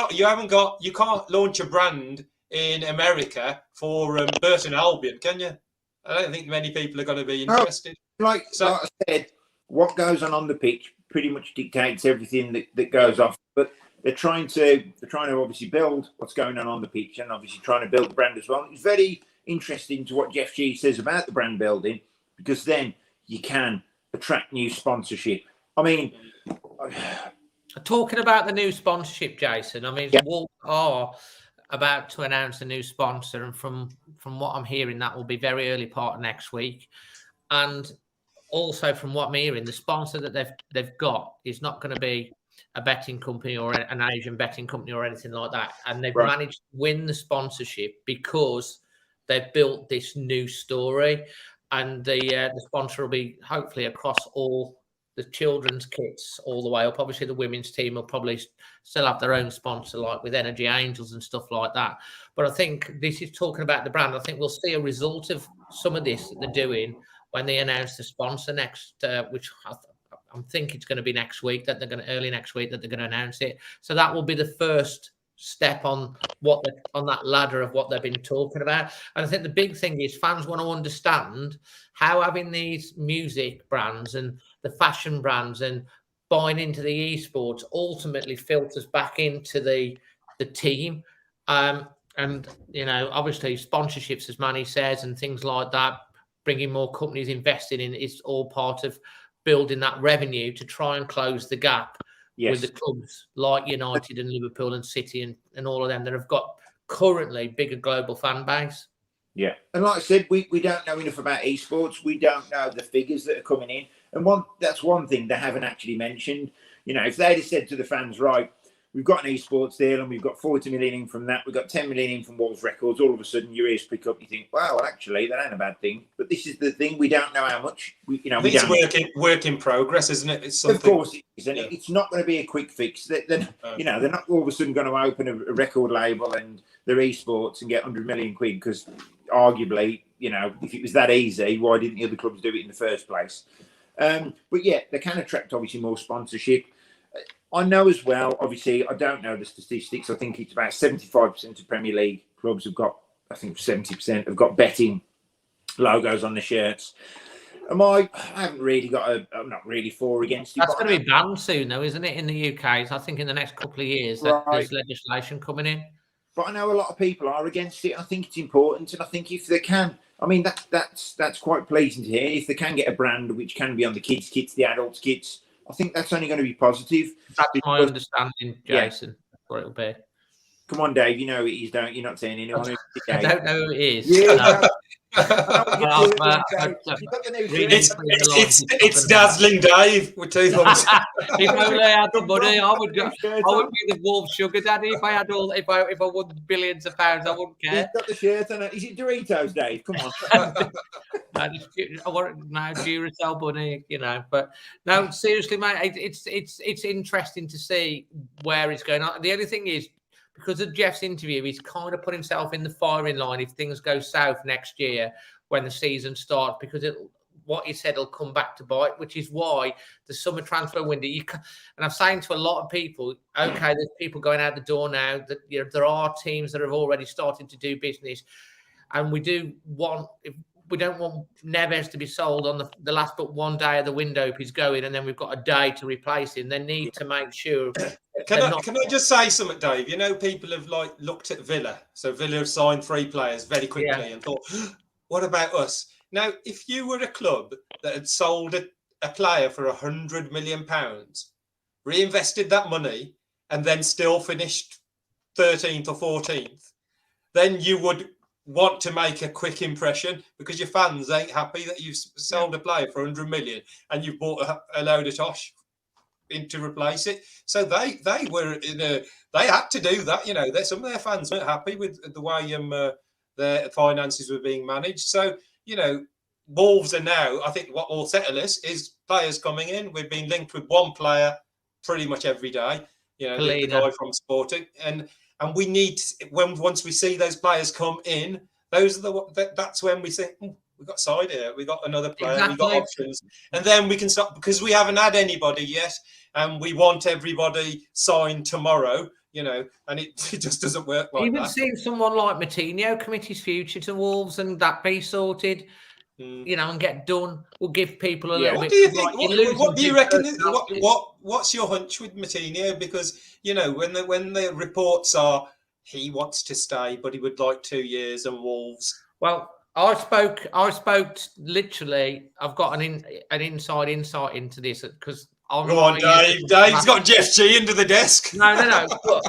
can't launch a brand in America for Burton Albion, can you? I don't think many people are going to be interested. Like I said, what goes on the pitch pretty much dictates everything that goes off. But they're trying to obviously build what's going on the pitch, and obviously trying to build the brand as well. It's very interesting to what Jeff Shee says about the brand building, because then you can attract new sponsorship. I mean, talking about the new sponsorship, Jason, I mean, Wolves are about to announce a new sponsor, and from what I'm hearing, that will be very early part of next week. And also from what I'm hearing, the sponsor that they've got is not going to be a betting company or an Asian betting company or anything like that. And they've managed to win the sponsorship because they've built this new story. And the sponsor will be hopefully across all the children's kits all the way up. Obviously, the women's team will probably still have their own sponsor, like with Energy Angels and stuff like that. But I think this is talking about the brand. I think we'll see a result of some of this that they're doing when they announce the sponsor next, which I'm thinking it's going to be next week, early next week, that they're going to announce it. So that will be the first step on that ladder of what they've been talking about. And I think the big thing is fans want to understand how having these music brands and the fashion brands and buying into the esports ultimately filters back into the team. And, you know, obviously sponsorships, as Manny says, and things like that, bringing more companies invested in is all part of building that revenue to try and close the gap with the clubs like United and Liverpool and City and all of them that have got currently bigger global fan base. Yeah. And like I said, we don't know enough about esports. We don't know the figures that are coming in. And that's one thing they haven't actually mentioned. You know, if they'd have said to the fans, right, we've got an esports deal and we've got 40 million in from that, we've got 10 million in from Wolves Records, all of a sudden your ears pick up, you think, wow, actually, that ain't a bad thing. But this is the thing, we don't know how much. It's work in progress, isn't it? It's something. Of course it is, and it's not going to be a quick fix. You know, they're not all of a sudden going to open a record label and their esports and get 100 million quid, because arguably, you know, if it was that easy, why didn't the other clubs do it in the first place? But yeah, they can attract obviously more sponsorship. I know as well, obviously, I don't know the statistics. I think it's about 75% of Premier League clubs have got, I think 70% have got betting logos on the shirts. I haven't really I'm not really for or against it. That's going to be banned soon, though, isn't it, in the UK? I think in the next couple of years, there's legislation coming in. But I know a lot of people are against it. I think it's important, and I think if they can, I mean, that's quite pleasing to hear. If they can get a brand which can be on the kids' kits, the adults' kits, I think that's only going to be positive. That's my understanding, Jason. That's what it'll be. Come on, Dave. You know who it is, don't you? You're not saying anyone. I don't know who it is. Yeah. It's Dazzling Dave with two thumbs. If only I had the money, I would be the Wolves sugar daddy. If I won billions of pounds, I wouldn't care. He's got the shirt on it. Is it Doritos, Dave? Come on. I want now Duracell bunny, you know. But no, seriously, mate, it's interesting to see where it's going on. The only thing is, because of Jeff's interview, he's kind of put himself in the firing line if things go south next year when the season starts, because what he said will come back to bite, which is why the summer transfer window. And I'm saying to a lot of people, okay, there's people going out the door now. That, you know, there are teams that have already started to do business, and we don't want Neves to be sold on the last but one day of the window if he's going, and then we've got a day to replace him. They need to make sure. Can I just say something, Dave? You know, people have looked at Villa. So Villa have signed 3 players very quickly and thought, what about us? Now, if you were a club that had sold a player for £100 million, reinvested that money, and then still finished 13th or 14th, then you would want to make a quick impression, because your fans ain't happy that you've sold a player for 100 million and you've bought a load of tosh in to replace it. So they were they had to do that. You know, some of their fans weren't happy with the way their finances were being managed. So, you know, Wolves are now, I think what will settle us is players coming in. We've been linked with one player pretty much every day. You know, the guy from Sporting, and we need, once we see those players come in, that's when we think, we've got side here, we got another player, we've got options, and then we can stop, because we haven't had anybody yet, and we want everybody signed tomorrow, you know, and it just doesn't work like that. Even seeing someone like Moutinho commit his future to Wolves and that be sorted, you know, and get done, will give people a little bit. What do you think? What do you reckon? What's your hunch with Moutinho? Because, you know, when the reports are he wants to stay, but he would like 2 years and Wolves. Well, I spoke literally. I've got an inside insight into this, because go on, Dave. Dave's got Jeff G under the desk. No. Look,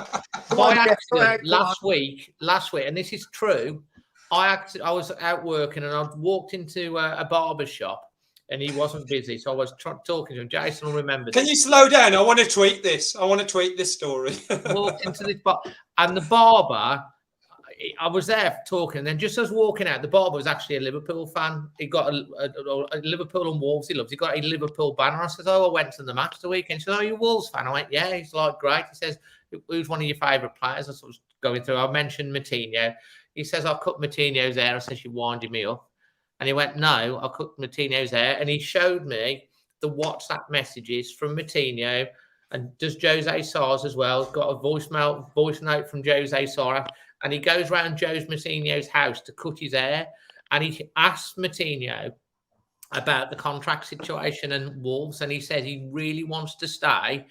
by accident, last week, and this is true. I was out working and I walked into a barber shop and he wasn't busy, so I was talking to him. Jason will remember. Can you slow down? I want to tweet this. I want to tweet this story. Walked into this bar, and the barber, I was there talking, and then just as walking out, the barber was actually a Liverpool fan. He got a Liverpool and Wolves. He loves. He got a Liverpool banner. I said, "Oh, I went to the match the weekend." He said, "Oh, you a Wolves fan?" I went, "Yeah." He's like, "Great." He says, "Who's one of your favourite players?" I was going through. I mentioned Moutinho. He says, "I cut Moutinho's hair." I said, "You're winding me up." And he went, "No, I cut Moutinho's hair." And he showed me the WhatsApp messages from Moutinho and does Jose Sar's as well. Got a voice note from Jose Sar, and he goes round Jose Moutinho's house to cut his hair, and he asks Moutinho about the contract situation and Wolves, and he said he really wants to stay.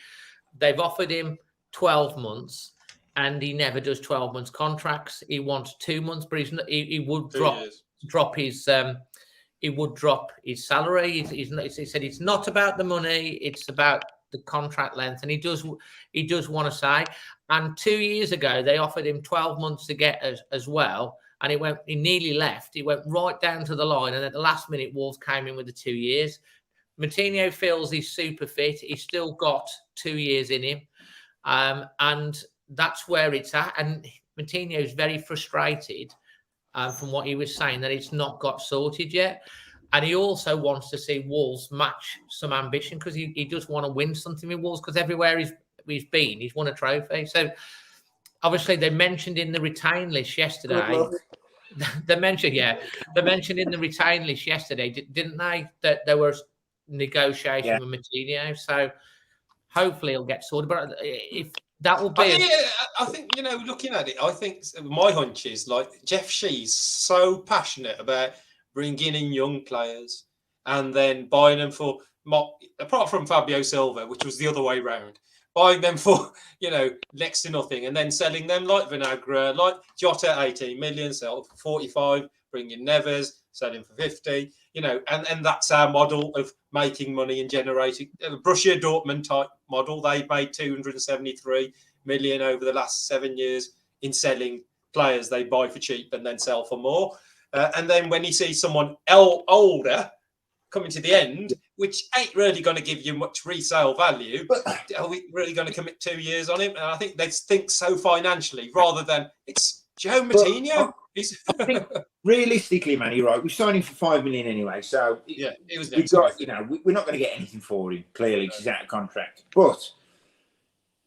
They've offered him 12 months, and he never does 12 months contracts. He wants 2 months, but he would drop his salary. He said it's not about the money; it's about the contract length, and he does want to say. And 2 years ago, they offered him 12 months to get as well. And he nearly left. He went right down to the line. And at the last minute, Wolves came in with the 2 years. Moutinho feels he's super fit. He's still got 2 years in him. And that's where it's at. And Moutinho is very frustrated from what he was saying, that it's not got sorted yet. And he also wants to see Wolves match some ambition, because he does want to win something with Wolves, because everywhere he's been, he's won a trophy. So obviously, they mentioned in the retain list yesterday. They mentioned in the retain list yesterday, didn't they, that there was negotiation with Moutinho? So hopefully it'll get sorted. But if that will be, I think, looking at it, I think my hunch is like Jeff Shee's so passionate about bringing in young players and then buying them for, apart from Fabio Silva, which was the other way round. Buying them for, next to nothing, and then selling them like Vinagre, like Jota, 18 million, sell for 45, bring in Neves, sell him for 50, and that's our model of making money and generating. Borussia Dortmund type model, they made 273 million over the last 7 years in selling players they buy for cheap and then sell for more. And then when you see someone older coming to the end, which ain't really going to give you much resale value, but are we really going to commit 2 years on him? And I think they think so financially rather than it's Joe Moutinho. I think realistically, man, you're right. We signed him for 5 million anyway, so it was. We've got, we're not going to get anything for him clearly because he's out of contract. But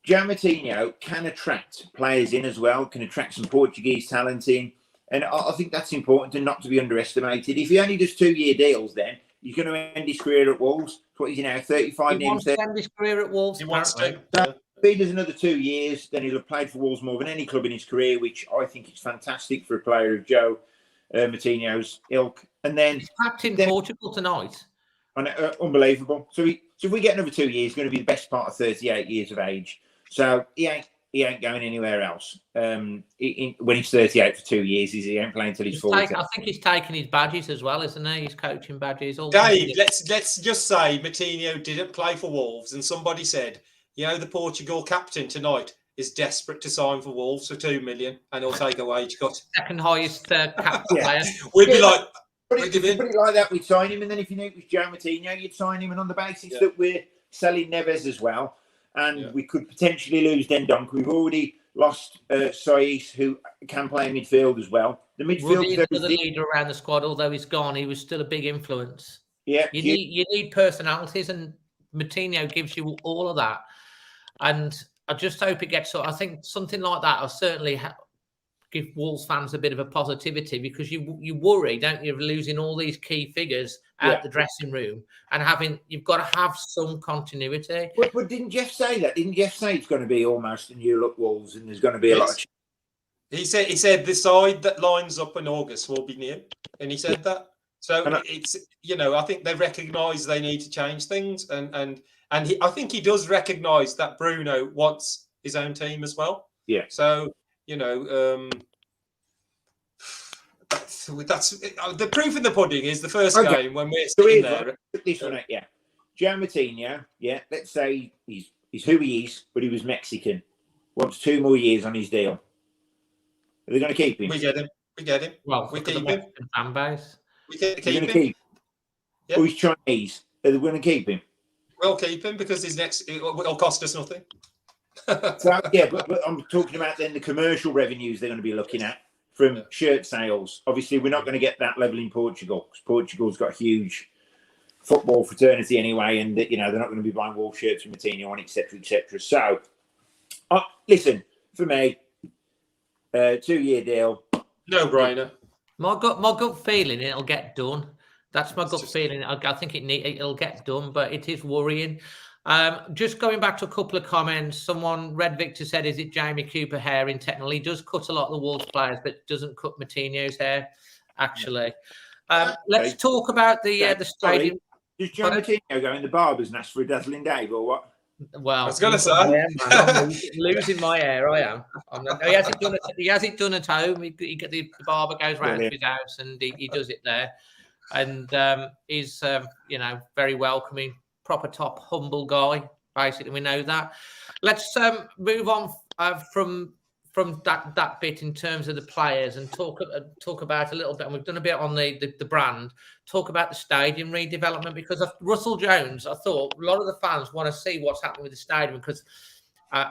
Joe Moutinho can attract players in as well, can attract some Portuguese talent in, and I think that's important and not to be underestimated. If he only does 2 year deals, then he's going to end his career at Wolves. What is he now? 35. He wants to end his career at Wolves. He wants to. So if he does another 2 years, then he'll have played for Wolves more than any club in his career, which I think is fantastic for a player of Joe Moutinho's ilk. And then he's captain Portugal tonight. Unbelievable. So if we get another 2 years, he's going to be the best part of 38 years of age. So he ain't going anywhere else. When he's 38 for 2 years, he ain't playing until he's 40. I think he's taking his badges as well, isn't he? His coaching badges. Dave, let's just say Moutinho didn't play for Wolves, and somebody said, the Portugal captain tonight is desperate to sign for Wolves for 2 million, and he'll take a wage cut. Second highest captain player. We'd be like, put it like that, we'd sign him, and then if you knew it was Joe Moutinho, you'd sign him, and on the basis that we're selling Neves as well. And we could potentially lose Dendonk. We've already lost Saiss, who can play in midfield as well. The midfield is another leader around the squad. Although he's gone, he was still a big influence. Yeah, you need personalities, and Moutinho gives you all of that. And I just hope it gets. I think something like that will certainly give Wolves fans a bit of a positivity, because you worry, don't you, of losing all these key figures out the dressing room, and you've got to have some continuity. But didn't Jeff say that? Didn't Jeff say it's going to be almost a new look Wolves, and there's going to be a lot of... He said the side that lines up in August will be new, and he said that. So it's I think they recognise they need to change things, and I think he does recognise that Bruno wants his own team as well. Yeah. So that's the proof in the pudding is the first game when we're sitting there. This one, Joe Moutinho, let's say he's who he is, but he was Mexican. Wants 2 more years on his deal. Are they going to keep him? We get him. Well, we keep him. Fan base. We keep him. Yeah. Oh, he's Chinese. Are they going to keep him? We'll keep him because it'll cost us nothing. So, but I'm talking about then the commercial revenues they're going to be looking at from shirt sales. Obviously, we're not going to get that level in Portugal, because Portugal's got a huge football fraternity anyway, and they're not going to be buying Wolves shirts from Moutinho on, etc., etc. So, listen, for me, 2 year deal, no brainer. My gut feeling, it'll get done. That's my gut feeling. I think it'll get done, but it is worrying. Just going back to a couple of comments. Someone, Red Victor, said, "Is it Jamie Cooper hair in technical?" He does cut a lot of the Wolves players, but doesn't cut Moutinho's hair. Actually, let's talk about the stadium. Does John Moutinho go in the barbers and ask for a Dazzling Dave or what? Well, I was going to say, I'm losing my hair. I am. He hasn't done at home. The barber goes round to his house and he does it there, and he's very welcoming, proper top humble guy. Basically, we know that. Let's move on from that bit in terms of the players and talk about a little bit. And we've done a bit on the brand. Talk about the stadium redevelopment, because of Russell Jones. I thought a lot of the fans want to see what's happening with the stadium, because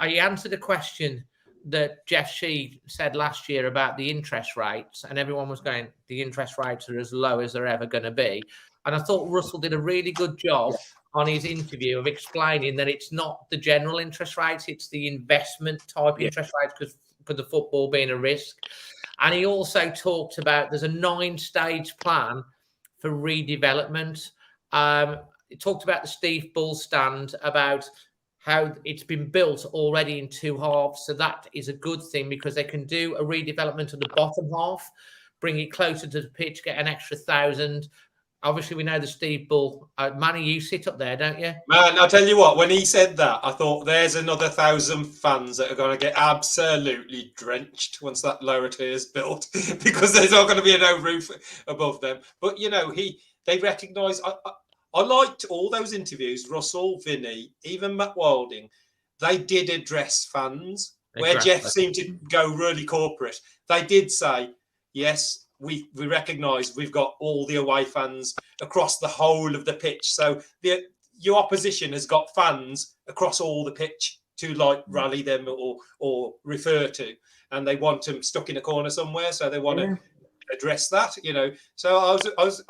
he answered a question that Jeff Shee said last year about the interest rates, and everyone was going, the interest rates are as low as they're ever going to be. And I thought Russell did a really good job on his interview of explaining that it's not the general interest rates, it's the investment type interest rates, because for the football being a risk. And he also talked about there's a 9-stage plan for redevelopment. He talked about the Steve Bull stand, about how it's been built already in 2 halves. So that is a good thing, because they can do a redevelopment of the bottom half, bring it closer to the pitch, get an extra 1,000. Obviously, we know the Steve Bull. Manny, you sit up there, don't you? Man, I'll tell you what, when he said that, I thought there's another 1,000 fans that are going to get absolutely drenched once that lower tier is built, because there's not going to be no roof above them. But, they recognise... I liked all those interviews, Russell, Vinny, even Matt Wilding. They did address fans, where Jeff seemed to go really corporate. They did say, yes, we recognise we've got all the away fans across the whole of the pitch. So your opposition has got fans across all the pitch to rally them or refer to, and they want them stuck in a corner somewhere. So they want to address that, So I was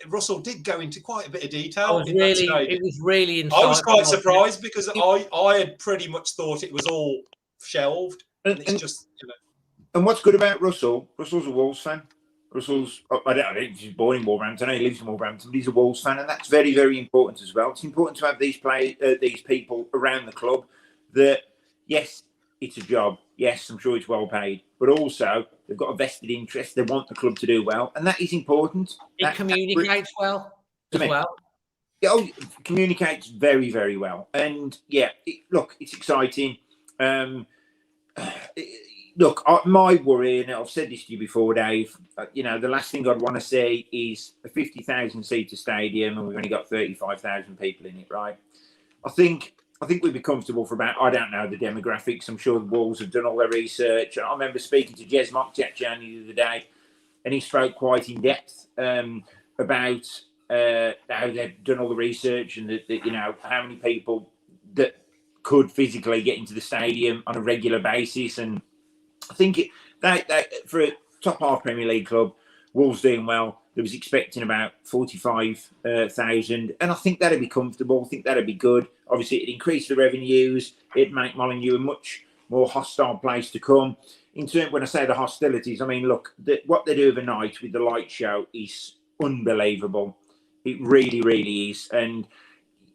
Russell did go into quite a bit of detail. It was really insightful. I was quite surprised, because I had pretty much thought it was all shelved. And it's just, And what's good about Russell's a Wolves fan. I don't think he's born in Wolverhampton. He lives in Wolverhampton, but he's a Wolves fan, and that's very, very important as well. It's important to have these people around the club that, yes, it's a job. Yes, I'm sure it's well paid, but also they've got a vested interest. They want the club to do well, and that is important. It communicates well as well. It communicates very, very well. And it's exciting. My worry, and I've said this to you before, Dave, the last thing I'd want to see is a 50,000-seater stadium and we've only got 35,000 people in it, right? I think we'd be comfortable for about, I don't know the demographics. I'm sure the Wolves have done all their research. I remember speaking to Jez Mockjachan the other day, and he spoke quite in depth about how they've done all the research and that how many people that could physically get into the stadium on a regular basis. And I think that for a top half Premier League club, Wolves doing well, they was expecting about 45,000, and I think that'd be comfortable. I think that'd be good. Obviously, it'd increase the revenues. It'd make Molineux a much more hostile place to come. In terms, when I say the hostilities, I mean, look, what they do overnight with the light show is unbelievable. It really, really is. And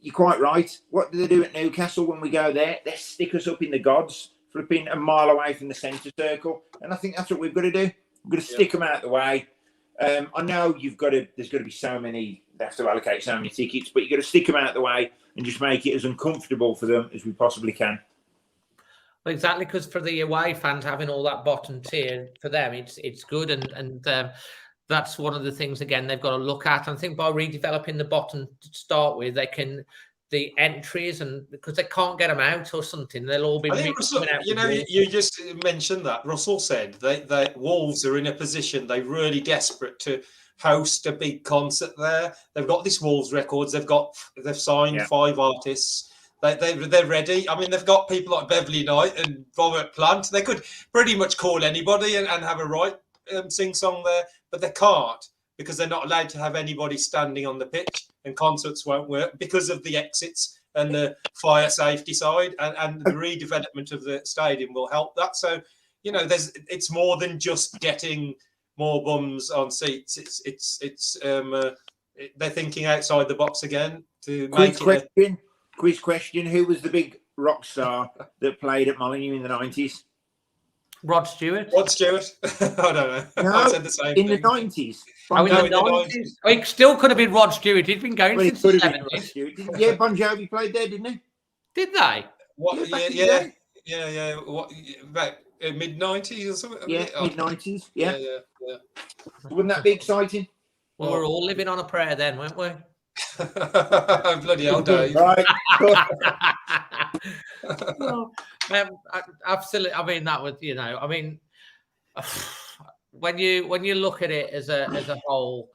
you're quite right. What do they do at Newcastle when we go there? They stick us up in the gods, flipping a mile away from the centre circle. And I think that's what we've got to do. We've got to stick them out of the way. I know there's got to be so many, they have to allocate so many tickets, but you've got to stick them out of the way and just make it as uncomfortable for them as we possibly can. Well, exactly, because for the away fans, having all that bottom tier, for them, it's good. And that's one of the things, again, they've got to look at. And I think by redeveloping the bottom to start with, they can, the entries, and because they can't get them out or something, they'll all be. I think Russell, you just mentioned that. Russell said that Wolves are in a position, they're really desperate to host a big concert there. They've got this Wolves records. They've signed 5 artists. They're ready. I mean, they've got people like Beverly Knight and Robert Plant. They could pretty much call anybody and have a right sing song there, but they can't, because they're not allowed to have anybody standing on the pitch, and concerts won't work because of the exits and the fire safety side, and the redevelopment of the stadium will help that. So, it's more than just getting more bums on seats. They're thinking outside the box again to make question. quiz question. Who was the big rock star that played at Molineux in the 90s? Rod Stewart. Rod Stewart. I don't know. No, I said the same in thing. the 90s. Oh, in No, the in the 90s. Oh, it still could have been Rod Stewart. He'd been going Well, it since the could have been Rod 70s. Stewart. Yeah, Bon Jovi played there, didn't he? Did they? What? back in the Yeah. day. Yeah. What? About mid-90s or something? Yeah, mid-90s. Yeah. Yeah. Wouldn't that be exciting? Well, we're all living on a prayer then, weren't we? Bloody hell, Dave. Right. Well, absolutely. I mean, that was, I mean, when you look at it as a whole,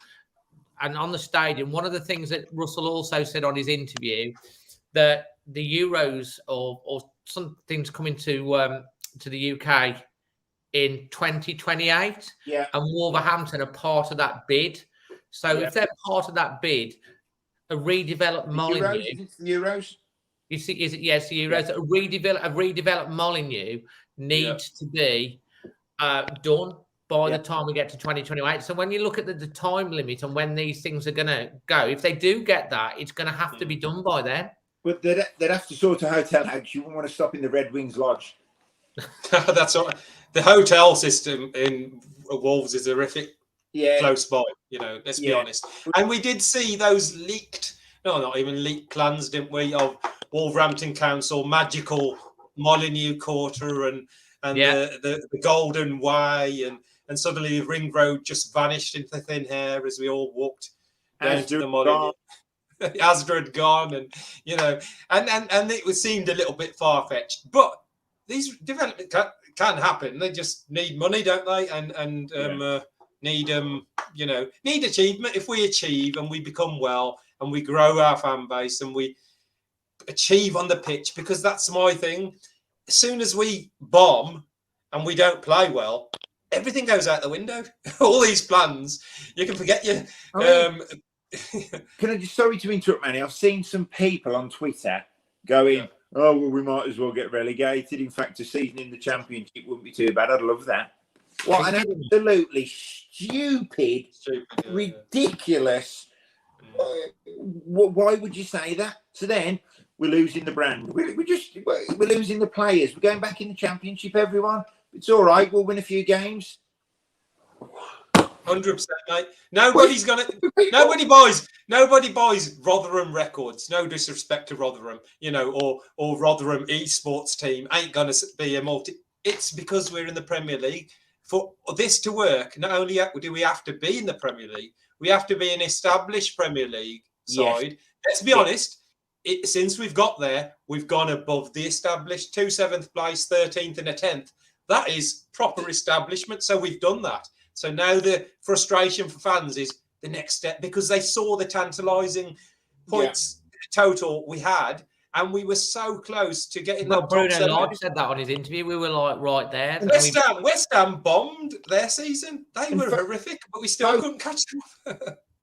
and on the stadium, one of the things that Russell also said on his interview, that the Euros or something's coming to the UK in 2028, Yeah. and Wolverhampton are part of that bid. So if they're part of that bid, a redeveloped Molineux. It's the Euros. You see, is it? Yes, the Euros. A redeveloped Molineux needs to be done by the time we get to 2028. So when you look at the time limit and when these things are going to go, if they do get that, it's going to have to be done by then. But they'd have to sort a hotel out. You wouldn't want to stop in the Red Wings Lodge. That's all right. The hotel system in Wolves is horrific. Yeah. Close by, let's be honest. And we did see those not even leaked plans, didn't we, of Wolverhampton Council, magical Molineux Quarter and the Golden Way, and suddenly the Ring Road just vanished into thin air as we all walked down to the Molineux. Asda had gone, and and it seemed a little bit far-fetched. But these development can happen. They just need money, don't they? And need achievement. If we achieve and we become well and we grow our fan base and we achieve on the pitch, because that's my thing. As soon as we bomb and we don't play well, everything goes out the window. All these plans, you can forget you. Can I just, sorry to interrupt, Manny. I've seen some people on Twitter going, "Oh, well, we might as well get relegated. In fact, a season in the Championship wouldn't be too bad. I'd love that." What an absolutely stupid, ridiculous. Why would you say that? So then we're losing the brand. We're losing the players. We're going back in the Championship, everyone. It's all right. We'll win a few games. 100%, mate. Nobody buys Rotherham records. No disrespect to Rotherham, or Rotherham esports team ain't gonna be a multi. It's because we're in the Premier League. For this to work, not only do we have to be in the Premier League, we have to be an established Premier League side. Yes. Let's be honest. Since we've got there, we've gone above the established 2 7th place, 13th and a 10th. That is proper establishment. So we've done that. So now the frustration for fans is the next step, because they saw the tantalising points total we had, and we were so close to getting that. Bruno Lage said that on his interview. We were like right there. West Ham bombed their season. They were horrific, but we still couldn't catch them.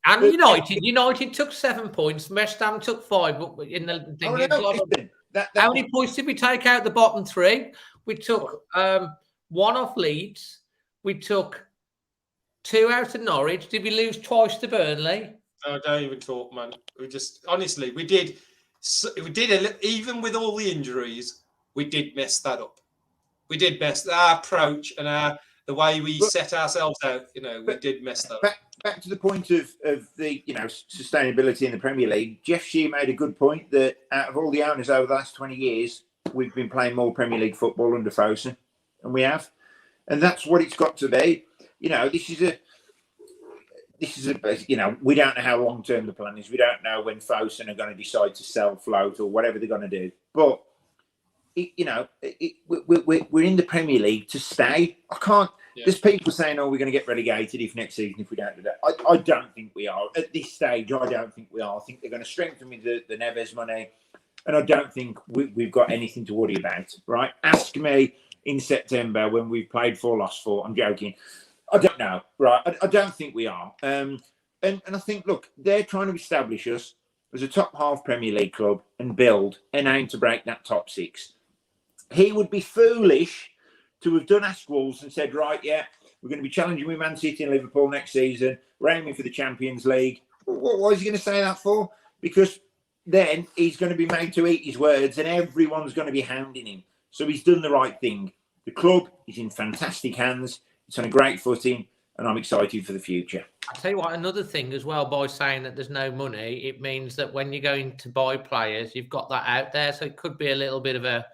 And United took 7 points. West Ham took 5. But in the thing, how many points did we take out the bottom 3? We took 1 off Leeds. We took 2 out of Norwich. Did we lose twice to Burnley? No, don't even talk, man. We just honestly, we did even with all the injuries, we did mess that up. We did mess our approach and the way we set ourselves out. We did mess that up. Back to the point of the sustainability in the Premier League. Jeff Shee made a good point that out of all the owners over the last 20 years, we've been playing more Premier League football under Fosun, and we have, and that's what it's got to be. This is a we don't know how long term the plan is. We don't know when Fosun are going to decide to sell float or whatever they're going to do. But we're in the Premier League to stay. I can't. Yeah. There's people saying, "Oh, we're going to get relegated if next season if we don't do that." I don't think we are at this stage. I don't think we are. I think they're going to strengthen with the Neves money, and I don't think we've got anything to worry about. Right? Ask me in September when we've played 4, lost 4. I'm joking. I don't know, right? I don't think we are. And I think, look, they're trying to establish us as a top half Premier League club and build and aim to break that top 6. He would be foolish to have done Ask Wolves and said, right, we're going to be challenging with Man City and Liverpool next season. We're aiming for the Champions League. What is he going to say that for? Because then he's going to be made to eat his words, and everyone's going to be hounding him. So he's done the right thing. The club is in fantastic hands. It's on a great footing, and I'm excited for the future. I'll tell you what, another thing as well, by saying that there's no money, it means that when you're going to buy players, you've got that out there. So it could be a little bit of a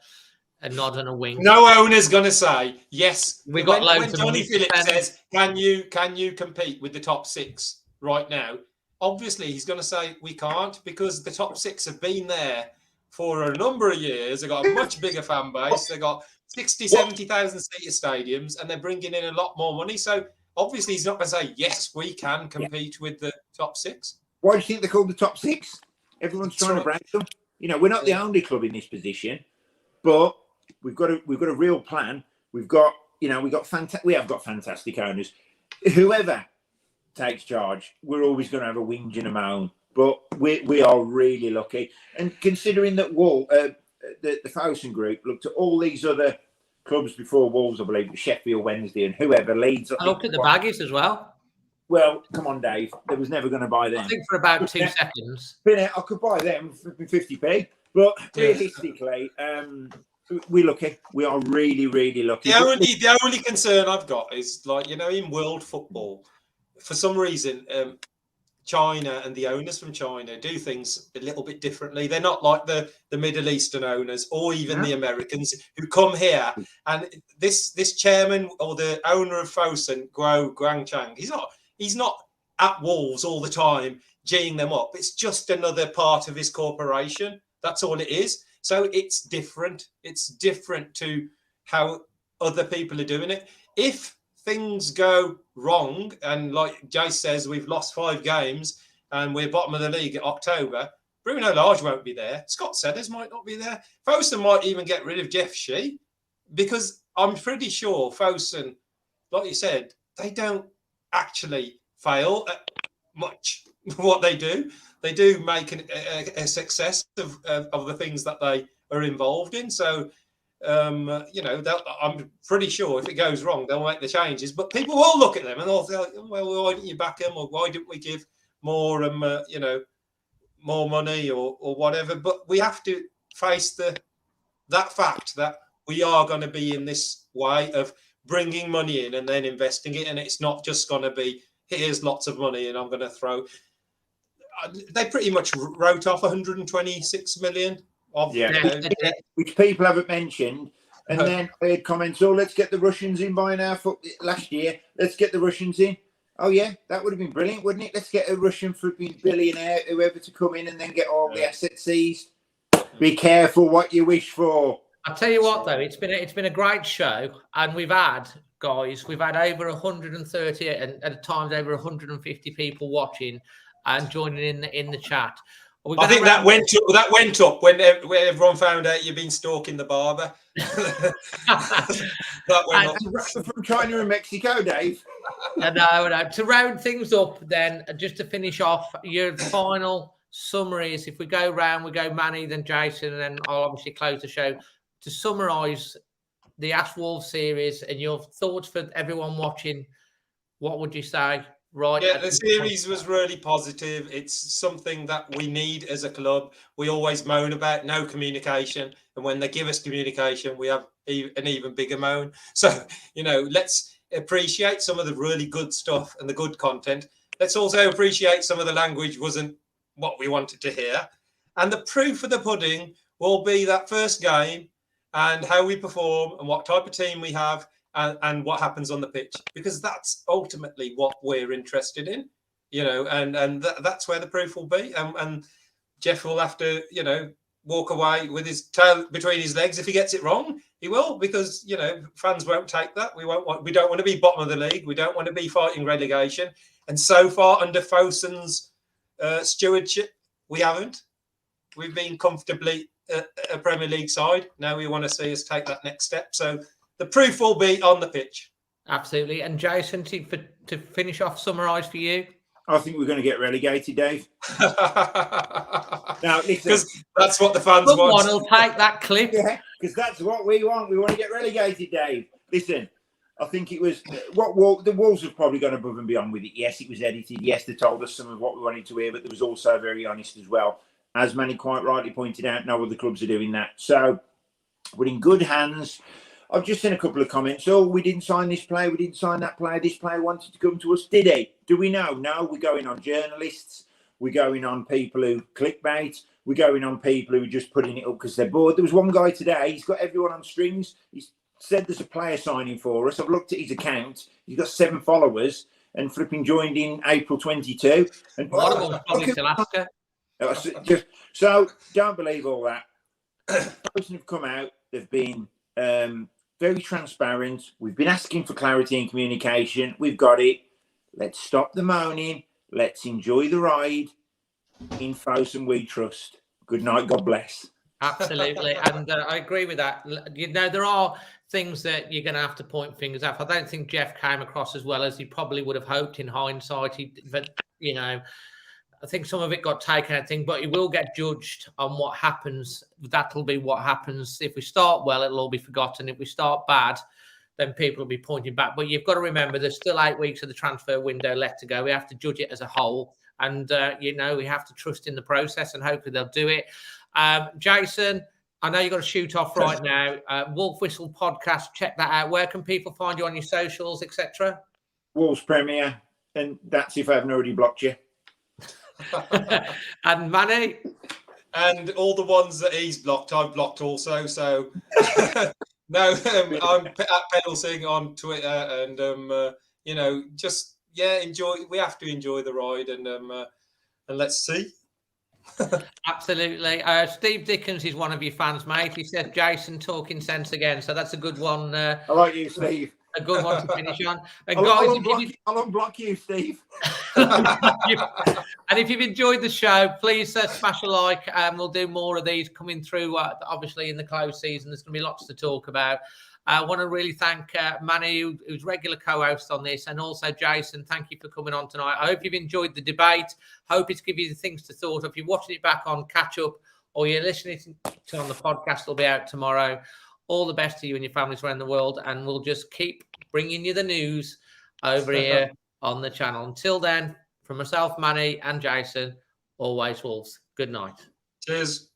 nod and a wink. No owner's going to say, yes. We got loads when of Johnny money to Phillips spend. says, can you compete with the top 6 right now? Obviously, he's going to say, we can't, because the top 6 have been there for a number of years. They've got a much bigger fan base. They've got 60, 70,000 seater stadiums, and they're bringing in a lot more money. So obviously, he's not going to say, yes, we can compete with the top 6. Why do you think they're called the top 6? Everyone's trying to brand them. You know, we're not the only club in this position, but we've got a real plan. We have got fantastic owners. Whoever takes charge, we're always going to have a whinge and a moan. But we are really lucky. And considering that the Fosun group looked at all these other clubs before Wolves, I believe, Sheffield Wednesday and whoever, Leeds. I looked at the Baggies as well. Well, come on, Dave. They was never going to buy them. I think for about 2 seconds. I could buy them for 50p. But realistically, we're lucky. We are really, really lucky. The only concern I've got is, like, in world football, for some reason, China and the owners from China do things a little bit differently. They're not like the Middle Eastern owners or even the Americans who come here. And this chairman or the owner of Fosun, Guo Guangchang, he's not at Wolves all the time, geeing them up. It's just another part of his corporation. That's all it is. So it's different. It's different to how other people are doing it. If things go wrong, and like Jace says, we've lost 5 games and we're bottom of the league in October, Bruno Lage won't be there. Scott Sellers might not be there. Fosun might even get rid of Jeff Shee, because I'm pretty sure Fosun, like you said, they don't actually fail at much what they do. They do make a success of the things that they are involved in. So, I'm pretty sure if it goes wrong, they'll make the changes. But people will look at them and they'll say, well, why didn't you back them? Or why didn't we give more, more money or whatever? But we have to face that fact that we are going to be in this way of bringing money in and then investing it. And it's not just going to be, here's lots of money and I'm going to throw. They pretty much wrote off 126 million of which people haven't mentioned. And then I had comments, let's get the Russians in buying our foot last year. Let's get the Russians in. Oh, yeah, that would have been brilliant, wouldn't it? Let's get a Russian flipping billionaire, whoever, to come in and then get all the assets seized. Be careful what you wish for. I'll tell you what, though, it's been a great show, and we've had over 130 and at times over 150 people watching and joining in the chat. I think that went up when everyone found out you've been stalking the barber. That went up. From China and Mexico, Dave. No. To round things up, then, just to finish off, your final summaries. If we go round, we go Manny, then Jason, and then I'll obviously close the show. To summarise the Ask Wolves series and your thoughts for everyone watching, what would you say? Right. Yeah, the series was really positive. It's something that we need as a club. We always moan about no communication. And when they give us communication, we have an even bigger moan. So, let's appreciate some of the really good stuff and the good content. Let's also appreciate some of the language wasn't what we wanted to hear. And the proof of the pudding will be that first game and how we perform and what type of team we have. And what happens on the pitch, because that's ultimately what we're interested in, and that's where the proof will be. And Jeff will have to, walk away with his tail between his legs. If he gets it wrong, he will, because, fans won't take that. We don't want to be bottom of the league. We don't want to be fighting relegation. And so far under Fosun's stewardship, we haven't. We've been comfortably a Premier League side. Now we want to see us take that next step. So the proof will be on the pitch. Absolutely. And Jason, to finish off, summarise for you. I think we're going to get relegated, Dave. Now, because that's what the fans want. Someone will take that clip. Yeah, because that's what we want. We want to get relegated, Dave. Listen, I think it was the Wolves have probably gone above and beyond with it. Yes, it was edited. Yes, they told us some of what we wanted to hear, but there was also very honest as well. as Manny quite rightly pointed out, no other clubs are doing that. So we're in good hands. I've just seen a couple of comments. Oh, we didn't sign this player, we didn't sign that player. This player wanted to come to us. Did he? Do we know? No, we're going on journalists. We're going on people who clickbait. We're going on people who are just putting it up because they're bored. There was one guy today, he's got everyone on strings. He's said there's a player signing for us. I've looked at his account. He's got 7 followers and flipping joined in April 22. And one of them's probably Alaska. So don't believe all that. Fosun have come out. They've been very transparent. We've been asking for clarity and communication. We've got it. Let's stop the moaning. Let's enjoy the ride. In Fosun we trust. Good night. God bless. Absolutely. And I agree with that. You know, there are things that you're going to have to point fingers at. I don't think Jeff came across as well as he probably would have hoped in hindsight. But, you know, I think some of it got taken, I think, but he will get judged on what happens. That'll be what happens. If we start well, it'll all be forgotten. If we start bad, then people will be pointing back. But you've got to remember, there's still 8 weeks of the transfer window left to go. We have to judge it as a whole. And, you know, we have to trust in the process and hopefully they'll do it. Jason, I know you've got to shoot off right now. Wolf Whistle Podcast, check that out. Where can people find you on your socials, etc.? Wolves Premier, and that's if I haven't already blocked you. And Manny? And all the ones that he's blocked, I've blocked also. So, no, I'm at Pedalsing on Twitter. And, you know, just, yeah, enjoy. We have to enjoy the ride and let's see. Absolutely. Steve Dickens is one of your fans, mate. He said Jason talking sense again, so that's a good one. I like you, Steve. A good one to finish on. And I'll unblock you, Steve. And if you've enjoyed the show, please smash a like. We'll do more of these coming through. Obviously, in the close season, there's going to be lots to talk about. I want to really thank Manny, who's regular co-host on this, and also Jason. Thank you for coming on tonight. I hope you've enjoyed the debate. Hope it's given you the things to thought of. If you're watching it back on catch up or you're listening to on the podcast, it'll be out tomorrow. All the best to you and your families around the world, and we'll just keep bringing you the news over here on the channel. Until then, from myself, Manny, and Jason, always Wolves. Good night. Cheers.